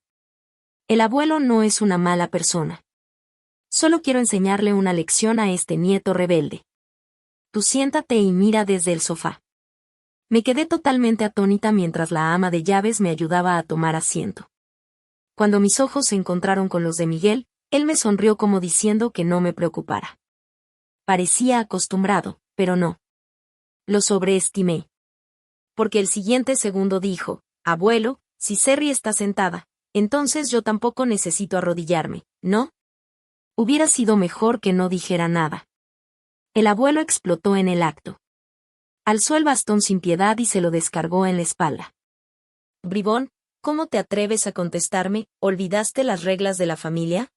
Speaker 1: El abuelo no es una mala persona. Solo quiero enseñarle una lección a este nieto rebelde. Tú siéntate y mira desde el sofá. Me quedé totalmente atónita mientras la ama de llaves me ayudaba a tomar asiento. Cuando mis ojos se encontraron con los de Miguel, él me sonrió como diciendo que no me preocupara. Parecía acostumbrado, pero no. Lo sobreestimé. Porque el siguiente segundo dijo, abuelo, si Serri está sentada, entonces yo tampoco necesito arrodillarme, ¿no? Hubiera sido mejor que no dijera nada. El abuelo explotó en el acto. Alzó el bastón sin piedad y se lo descargó en la espalda.
Speaker 2: Bribón, ¿cómo te atreves a contestarme? ¿Olvidaste las reglas de la familia?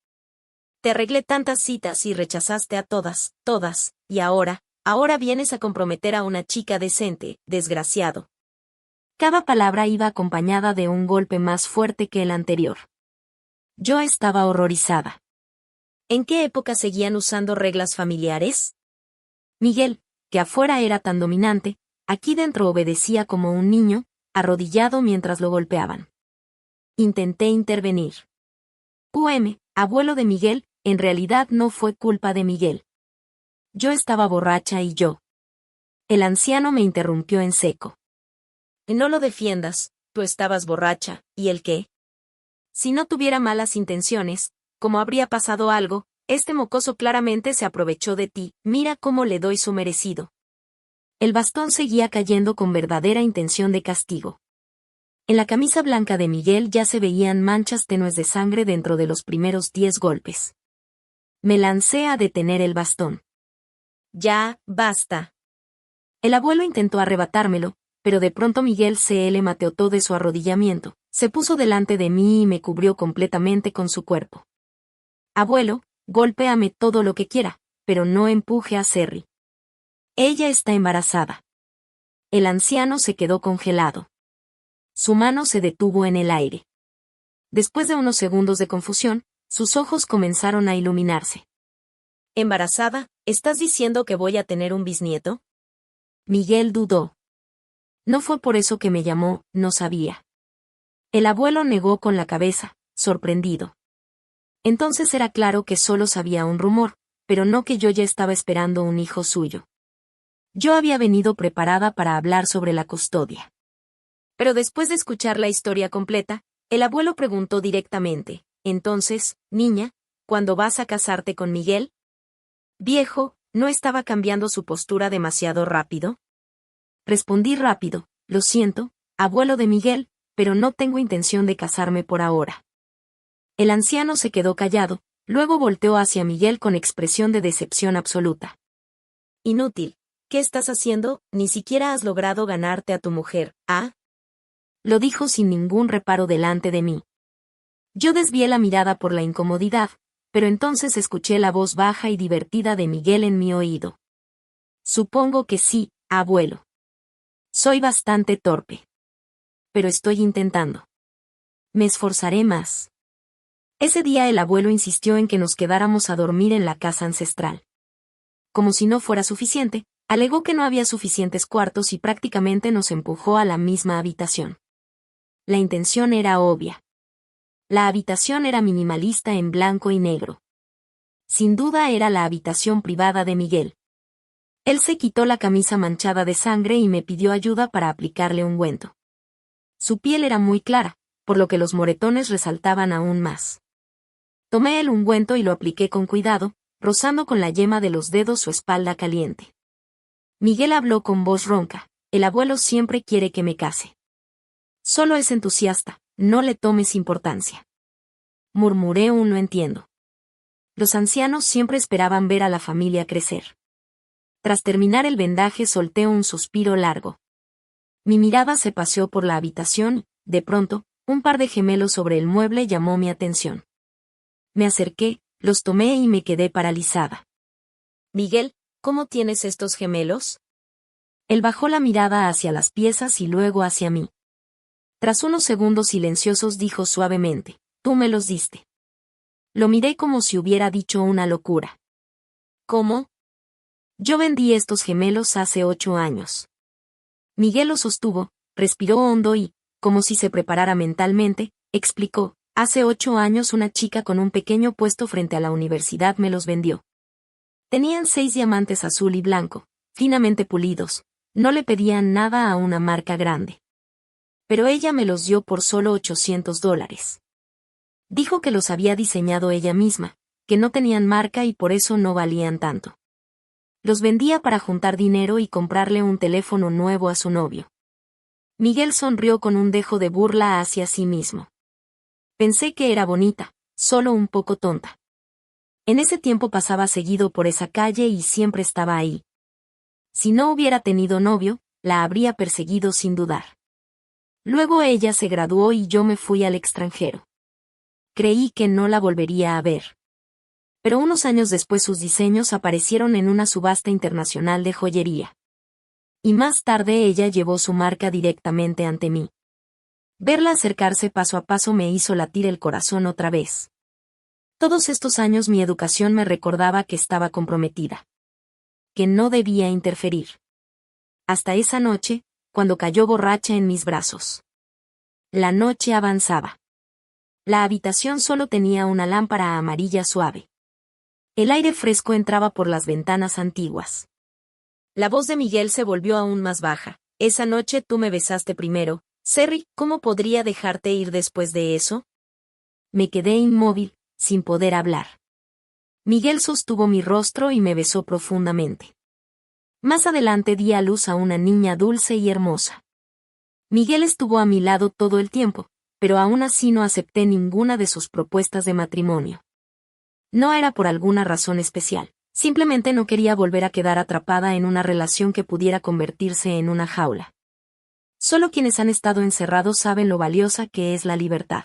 Speaker 2: Te arreglé tantas citas y rechazaste a todas, y ahora vienes a comprometer a una chica decente, desgraciado.
Speaker 1: Cada palabra iba acompañada de un golpe más fuerte que el anterior. Yo estaba horrorizada.
Speaker 2: ¿En qué época seguían usando reglas familiares?
Speaker 1: Miguel, que afuera era tan dominante, aquí dentro obedecía como un niño, arrodillado mientras lo golpeaban. Intenté intervenir. Abuelo de Miguel, en realidad no fue culpa de Miguel. Yo estaba borracha y yo. El anciano me interrumpió en seco.
Speaker 2: No lo defiendas, tú estabas borracha, ¿y el qué? Si no tuviera malas intenciones, como habría pasado algo, este mocoso claramente se aprovechó de ti, mira cómo le doy su merecido. El bastón seguía cayendo con verdadera intención de castigo. En la camisa blanca de Miguel ya se veían manchas tenues de sangre dentro de los primeros 10 golpes. Me lancé a detener el bastón. Ya, basta.
Speaker 1: El abuelo intentó arrebatármelo, pero de pronto Miguel se le mateotó de su arrodillamiento, se puso delante de mí y me cubrió completamente con su cuerpo. Abuelo, golpéame todo lo que quiera, pero no empuje a Serri. Ella está embarazada. El anciano se quedó congelado. Su mano se detuvo en el aire. Después de unos segundos de confusión, sus ojos comenzaron a iluminarse.
Speaker 2: ¿Embarazada? ¿Estás diciendo que voy a tener un bisnieto?
Speaker 1: Miguel dudó. No fue por eso que me llamó, no sabía. El abuelo negó con la cabeza, sorprendido. Entonces era claro que solo sabía un rumor, pero no que yo ya estaba esperando un hijo suyo. Yo había venido preparada para hablar sobre la custodia.
Speaker 2: Pero después de escuchar la historia completa, el abuelo preguntó directamente, entonces, niña, ¿cuándo vas a casarte con Miguel? Viejo, ¿no estaba cambiando su postura demasiado rápido?
Speaker 1: Respondí rápido, lo siento, abuelo de Miguel, pero no tengo intención de casarme por ahora. El anciano se quedó callado, luego volteó hacia Miguel con expresión de decepción absoluta.
Speaker 2: Inútil, ¿qué estás haciendo? Ni siquiera has logrado ganarte a tu mujer, ¿ah?
Speaker 1: Lo dijo sin ningún reparo delante de mí. Yo desvié la mirada por la incomodidad, pero entonces escuché la voz baja y divertida de Miguel en mi oído. Supongo que sí, abuelo. Soy bastante torpe. Pero estoy intentando. Me esforzaré más. Ese día el abuelo insistió en que nos quedáramos a dormir en la casa ancestral. Como si no fuera suficiente, alegó que no había suficientes cuartos y prácticamente nos empujó a la misma habitación. La intención era obvia. La habitación era minimalista en blanco y negro. Sin duda era la habitación privada de Miguel. Él se quitó la camisa manchada de sangre y me pidió ayuda para aplicarle ungüento. Su piel era muy clara, por lo que los moretones resaltaban aún más. Tomé el ungüento y lo apliqué con cuidado, rozando con la yema de los dedos su espalda caliente. Miguel habló con voz ronca, el abuelo siempre quiere que me case. Solo es entusiasta, no le tomes importancia. Murmuré un no entiendo. Los ancianos siempre esperaban ver a la familia crecer. Tras terminar el vendaje solté un suspiro largo. Mi mirada se paseó por la habitación, de pronto, un par de gemelos sobre el mueble llamó mi atención. Me acerqué, los tomé y me quedé paralizada.
Speaker 2: Miguel, ¿cómo tienes estos gemelos?
Speaker 1: Él bajó la mirada hacia las piezas y luego hacia mí. Tras unos segundos silenciosos dijo suavemente, tú me los diste. Lo miré como si hubiera dicho una locura.
Speaker 2: ¿Cómo?
Speaker 1: Yo vendí estos gemelos hace 8 años. Miguel los sostuvo, respiró hondo y, como si se preparara mentalmente, explicó, hace 8 años una chica con un pequeño puesto frente a la universidad me los vendió. Tenían 6 diamantes azul y blanco, finamente pulidos, no le pedían nada a una marca grande. Pero ella me los dio por solo $800. Dijo que los había diseñado ella misma, que no tenían marca y por eso no valían tanto. Los vendía para juntar dinero y comprarle un teléfono nuevo a su novio. Miguel sonrió con un dejo de burla hacia sí mismo. Pensé que era bonita, solo un poco tonta. En ese tiempo pasaba seguido por esa calle y siempre estaba ahí. Si no hubiera tenido novio, la habría perseguido sin dudar. Luego ella se graduó y yo me fui al extranjero. Creí que no la volvería a ver. Pero unos años después sus diseños aparecieron en una subasta internacional de joyería. Y más tarde ella llevó su marca directamente ante mí. Verla acercarse paso a paso me hizo latir el corazón otra vez. Todos estos años mi educación me recordaba que estaba comprometida. Que no debía interferir. Hasta esa noche, cuando cayó borracha en mis brazos. La noche avanzaba. La habitación solo tenía una lámpara amarilla suave. El aire fresco entraba por las ventanas antiguas.
Speaker 2: La voz de Miguel se volvió aún más baja. Esa noche tú me besaste primero. Serry, ¿cómo podría dejarte ir después de eso?
Speaker 1: Me quedé inmóvil, sin poder hablar. Miguel sostuvo mi rostro y me besó profundamente. Más adelante di a luz a una niña dulce y hermosa. Miguel estuvo a mi lado todo el tiempo, pero aún así no acepté ninguna de sus propuestas de matrimonio. No era por alguna razón especial, simplemente no quería volver a quedar atrapada en una relación que pudiera convertirse en una jaula. Solo quienes han estado encerrados saben lo valiosa que es la libertad.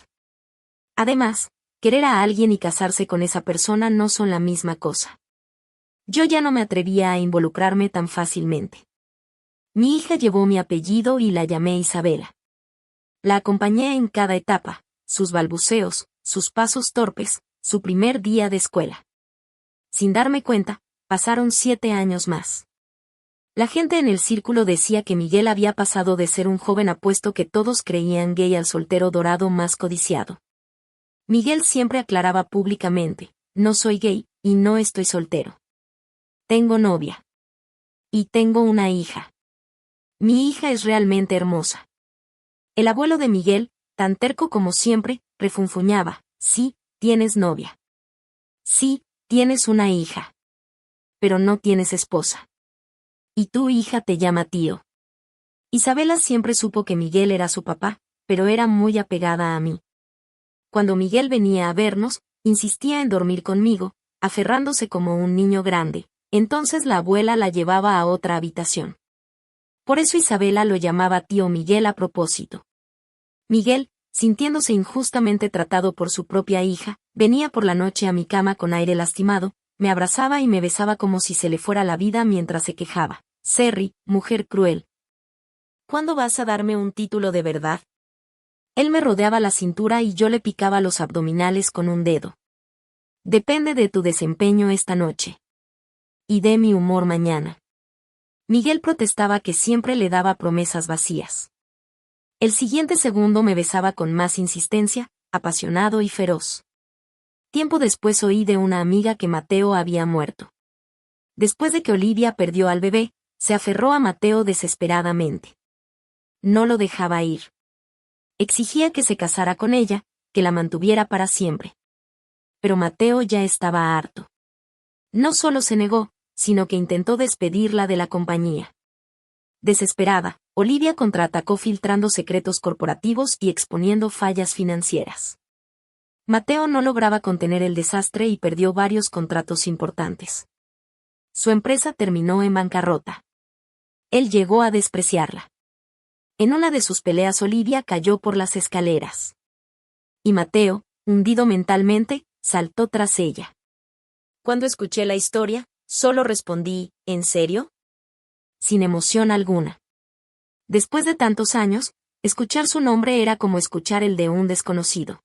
Speaker 1: Además, querer a alguien y casarse con esa persona no son la misma cosa. Yo ya no me atrevía a involucrarme tan fácilmente. Mi hija llevó mi apellido y la llamé Isabela. La acompañé en cada etapa, sus balbuceos, sus pasos torpes, su primer día de escuela. Sin darme cuenta, pasaron 7 años más. La gente en el círculo decía que Miguel había pasado de ser un joven apuesto que todos creían gay al soltero dorado más codiciado. Miguel siempre aclaraba públicamente, no soy gay, y no estoy soltero. Tengo novia. Y tengo una hija. Mi hija es realmente hermosa. El abuelo de Miguel, tan terco como siempre, refunfuñaba. Sí, tienes novia. Sí, tienes una hija. Pero no tienes esposa. Y tu hija te llama tío. Isabela siempre supo que Miguel era su papá, pero era muy apegada a mí. Cuando Miguel venía a vernos, insistía en dormir conmigo, aferrándose como un niño grande. Entonces la abuela la llevaba a otra habitación. Por eso Isabela lo llamaba tío Miguel a propósito. Miguel, sintiéndose injustamente tratado por su propia hija, venía por la noche a mi cama con aire lastimado, me abrazaba y me besaba como si se le fuera la vida mientras se quejaba. Serry, mujer cruel.
Speaker 2: ¿Cuándo vas a darme un título de verdad?
Speaker 1: Él me rodeaba la cintura y yo le picaba los abdominales con un dedo. Depende de tu desempeño esta noche. Y de mi humor mañana. Miguel protestaba que siempre le daba promesas vacías. El siguiente segundo me besaba con más insistencia, apasionado y feroz. Tiempo después oí de una amiga que Mateo había muerto. Después de que Olivia perdió al bebé, se aferró a Mateo desesperadamente. No lo dejaba ir. Exigía que se casara con ella, que la mantuviera para siempre. Pero Mateo ya estaba harto. No solo se negó, sino que intentó despedirla de la compañía. Desesperada, Olivia contraatacó filtrando secretos corporativos y exponiendo fallas financieras. Mateo no lograba contener el desastre y perdió varios contratos importantes. Su empresa terminó en bancarrota. Él llegó a despreciarla. En una de sus peleas Olivia cayó por las escaleras. Y Mateo, hundido mentalmente, saltó tras ella.
Speaker 2: Cuando escuché la historia, solo respondí, ¿en serio?
Speaker 1: Sin emoción alguna. Después de tantos años, escuchar su nombre era como escuchar el de un desconocido.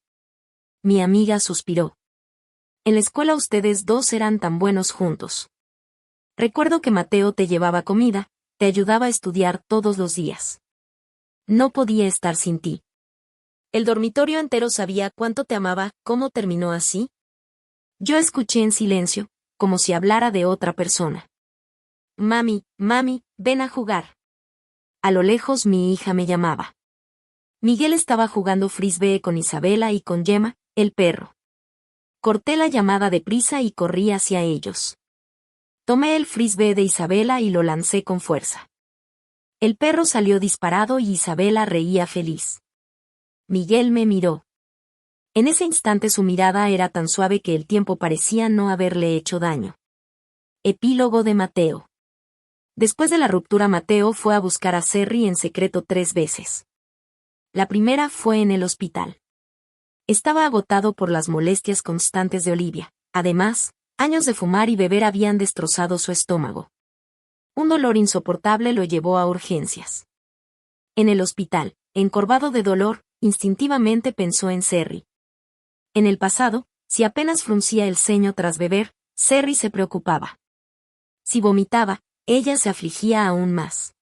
Speaker 1: Mi amiga suspiró. En la escuela ustedes dos eran tan buenos juntos. Recuerdo que Mateo te llevaba comida, te ayudaba a estudiar todos los días. No podía estar sin ti.
Speaker 2: El dormitorio entero sabía cuánto te amaba. ¿Cómo terminó así?
Speaker 1: Yo escuché en silencio, como si hablara de otra persona.
Speaker 2: Mami, ven a jugar.
Speaker 1: A lo lejos mi hija me llamaba. Miguel estaba jugando frisbee con Isabela y con Gemma, el perro. Corté la llamada deprisa y corrí hacia ellos. Tomé el frisbee de Isabela y lo lancé con fuerza. El perro salió disparado y Isabela reía feliz. Miguel me miró. En ese instante su mirada era tan suave que el tiempo parecía no haberle hecho daño. Epílogo de Mateo. Después de la ruptura Mateo fue a buscar a Serry en secreto 3 veces. La primera fue en el hospital. Estaba agotado por las molestias constantes de Olivia. Además, años de fumar y beber habían destrozado su estómago. Un dolor insoportable lo llevó a urgencias. En el hospital, encorvado de dolor, instintivamente pensó en Serry. En el pasado, si apenas fruncía el ceño tras beber, Serry se preocupaba. Si vomitaba, ella se afligía aún más.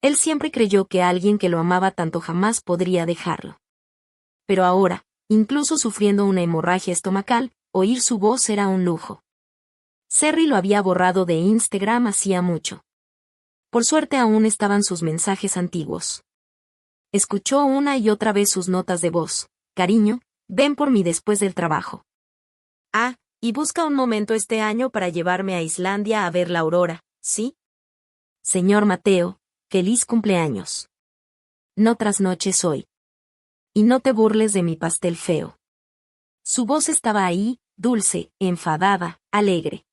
Speaker 1: Él siempre creyó que alguien que lo amaba tanto jamás podría dejarlo. Pero ahora, incluso sufriendo una hemorragia estomacal, oír su voz era un lujo. Serry lo había borrado de Instagram hacía mucho. Por suerte aún estaban sus mensajes antiguos. Escuchó una y otra vez sus notas de voz. Cariño, ven por mí después del trabajo.
Speaker 2: Y busca un momento este año para llevarme a Islandia a ver la aurora, ¿sí?
Speaker 1: Señor Mateo, feliz cumpleaños. No trasnoches hoy. Y no te burles de mi pastel feo. Su voz estaba ahí, dulce, enfadada, alegre.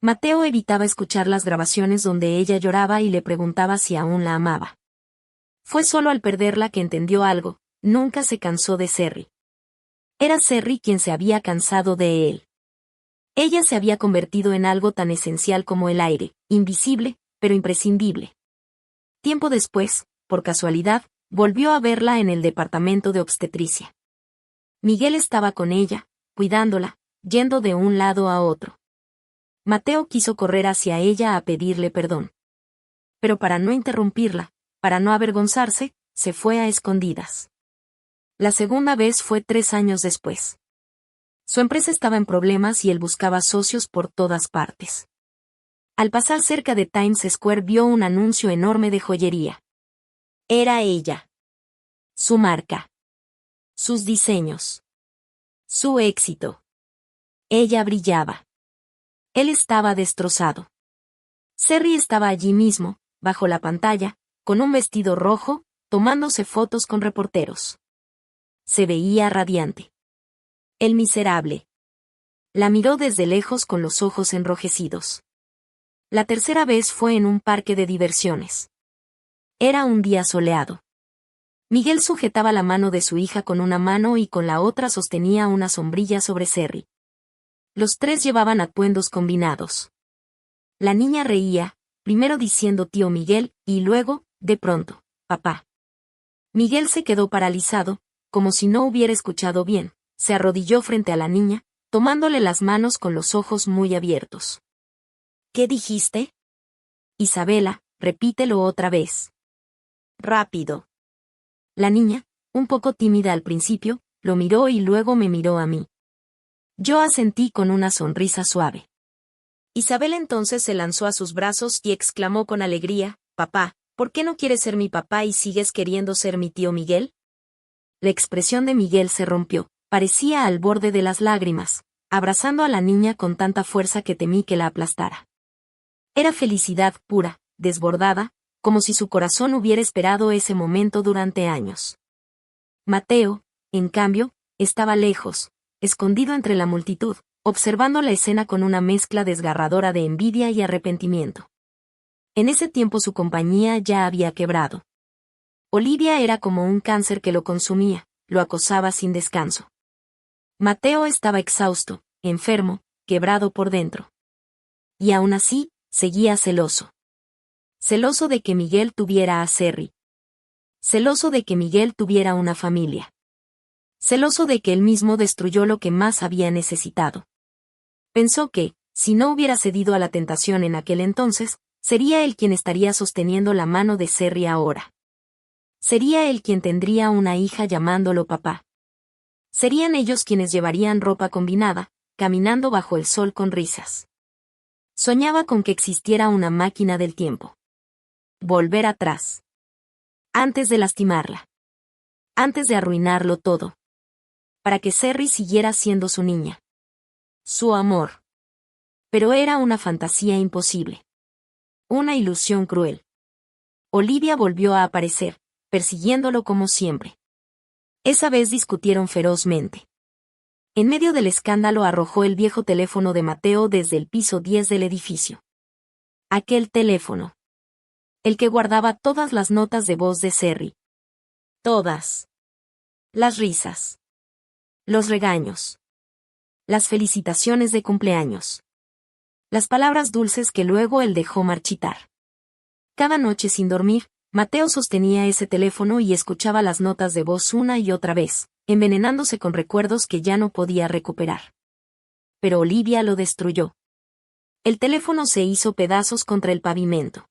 Speaker 1: Mateo evitaba escuchar las grabaciones donde ella lloraba y le preguntaba si aún la amaba. Fue solo al perderla que entendió algo, nunca se cansó de Serry. Era Serry quien se había cansado de él. Ella se había convertido en algo tan esencial como el aire, invisible, pero imprescindible. Tiempo después, por casualidad, volvió a verla en el departamento de obstetricia. Miguel estaba con ella, cuidándola, yendo de un lado a otro. Mateo quiso correr hacia ella a pedirle perdón. Pero para no interrumpirla, para no avergonzarse, se fue a escondidas. La segunda vez fue 3 años después. Su empresa estaba en problemas y él buscaba socios por todas partes. Al pasar cerca de Times Square vio un anuncio enorme de joyería. Era ella. Su marca. Sus diseños. Su éxito. Ella brillaba. Él estaba destrozado. Cerry estaba allí mismo, bajo la pantalla, con un vestido rojo, tomándose fotos con reporteros. Se veía radiante. El miserable. La miró desde lejos con los ojos enrojecidos. La tercera vez fue en un parque de diversiones. Era un día soleado. Miguel sujetaba la mano de su hija con una mano y con la otra sostenía una sombrilla sobre Cerry. Los tres llevaban atuendos combinados. La niña reía, primero diciendo tío Miguel, y luego, de pronto, papá. Miguel se quedó paralizado, como si no hubiera escuchado bien, se arrodilló frente a la niña, tomándole las manos con los ojos muy abiertos. ¿Qué dijiste? Isabela, repítelo otra vez. Rápido. La niña, un poco tímida al principio, lo miró y luego me miró a mí. Yo asentí con una sonrisa suave. Isabel entonces se lanzó a sus brazos y exclamó con alegría, papá, ¿por qué no quieres ser mi papá y sigues queriendo ser mi tío Miguel? La expresión de Miguel se rompió, parecía al borde de las lágrimas, abrazando a la niña con tanta fuerza que temí que la aplastara. Era felicidad pura, desbordada, como si su corazón hubiera esperado ese momento durante años. Mateo, en cambio, estaba lejos, escondido entre la multitud, observando la escena con una mezcla desgarradora de envidia y arrepentimiento. En ese tiempo su compañía ya había quebrado. Olivia era como un cáncer que lo consumía, lo acosaba sin descanso. Mateo estaba exhausto, enfermo, quebrado por dentro. Y aún así, seguía celoso. Celoso de que Miguel tuviera a Cerry. Celoso de que Miguel tuviera una familia. Celoso de que él mismo destruyó lo que más había necesitado. Pensó que, si no hubiera cedido a la tentación en aquel entonces, sería él quien estaría sosteniendo la mano de Cerry ahora. Sería él quien tendría una hija llamándolo papá. Serían ellos quienes llevarían ropa combinada, caminando bajo el sol con risas. Soñaba con que existiera una máquina del tiempo. Volver atrás. Antes de lastimarla. Antes de arruinarlo todo. Para que Cerry siguiera siendo su niña. Su amor. Pero era una fantasía imposible. Una ilusión cruel. Olivia volvió a aparecer, persiguiéndolo como siempre. Esa vez discutieron ferozmente. En medio del escándalo arrojó el viejo teléfono de Mateo desde el piso 10 del edificio. Aquel teléfono. El que guardaba todas las notas de voz de Cerry. Todas. Las risas. Los regaños. Las felicitaciones de cumpleaños. Las palabras dulces que luego él dejó marchitar. Cada noche sin dormir, Mateo sostenía ese teléfono y escuchaba las notas de voz una y otra vez, envenenándose con recuerdos que ya no podía recuperar. Pero Olivia lo destruyó. El teléfono se hizo pedazos contra el pavimento.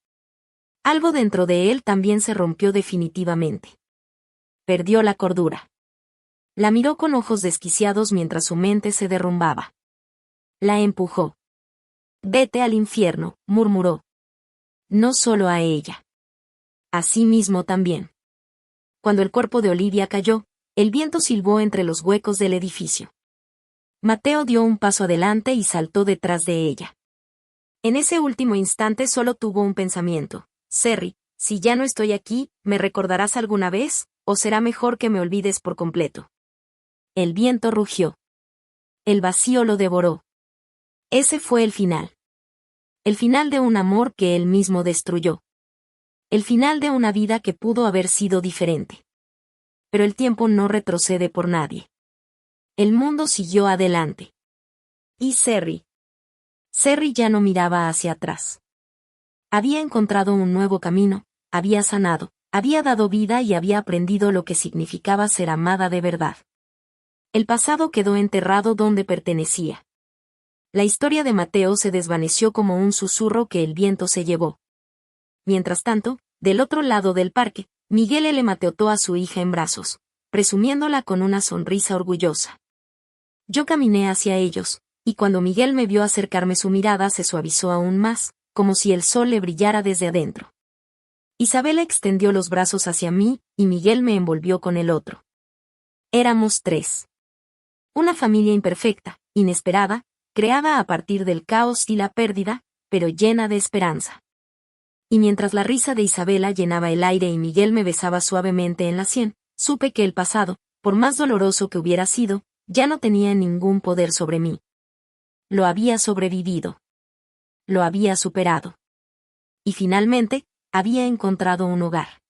Speaker 1: Algo dentro de él también se rompió definitivamente. Perdió la cordura. La miró con ojos desquiciados mientras su mente se derrumbaba. La empujó. Vete al infierno, murmuró. No solo a ella. A sí mismo también. Cuando el cuerpo de Olivia cayó, el viento silbó entre los huecos del edificio. Mateo dio un paso adelante y saltó detrás de ella. En ese último instante solo tuvo un pensamiento. Cerry, si ya no estoy aquí, ¿me recordarás alguna vez, o será mejor que me olvides por completo? El viento rugió. El vacío lo devoró. Ese fue el final. El final de un amor que él mismo destruyó. El final de una vida que pudo haber sido diferente. Pero el tiempo no retrocede por nadie. El mundo siguió adelante. ¿Y Cerry? Cerry ya no miraba hacia atrás. Había encontrado un nuevo camino, había sanado, había dado vida y había aprendido lo que significaba ser amada de verdad. El pasado quedó enterrado donde pertenecía. La historia de Mateo se desvaneció como un susurro que el viento se llevó. Mientras tanto, del otro lado del parque, Miguel le mateotó a su hija en brazos, presumiéndola con una sonrisa orgullosa. Yo caminé hacia ellos, y cuando Miguel me vio acercarme su mirada se suavizó aún más, como si el sol le brillara desde adentro. Isabela extendió los brazos hacia mí, y Miguel me envolvió con el otro. Éramos 3. Una familia imperfecta, inesperada, creada a partir del caos y la pérdida, pero llena de esperanza. Y mientras la risa de Isabela llenaba el aire y Miguel me besaba suavemente en la sien, supe que el pasado, por más doloroso que hubiera sido, ya no tenía ningún poder sobre mí. Lo había sobrevivido. Lo había superado. Y finalmente, había encontrado un hogar.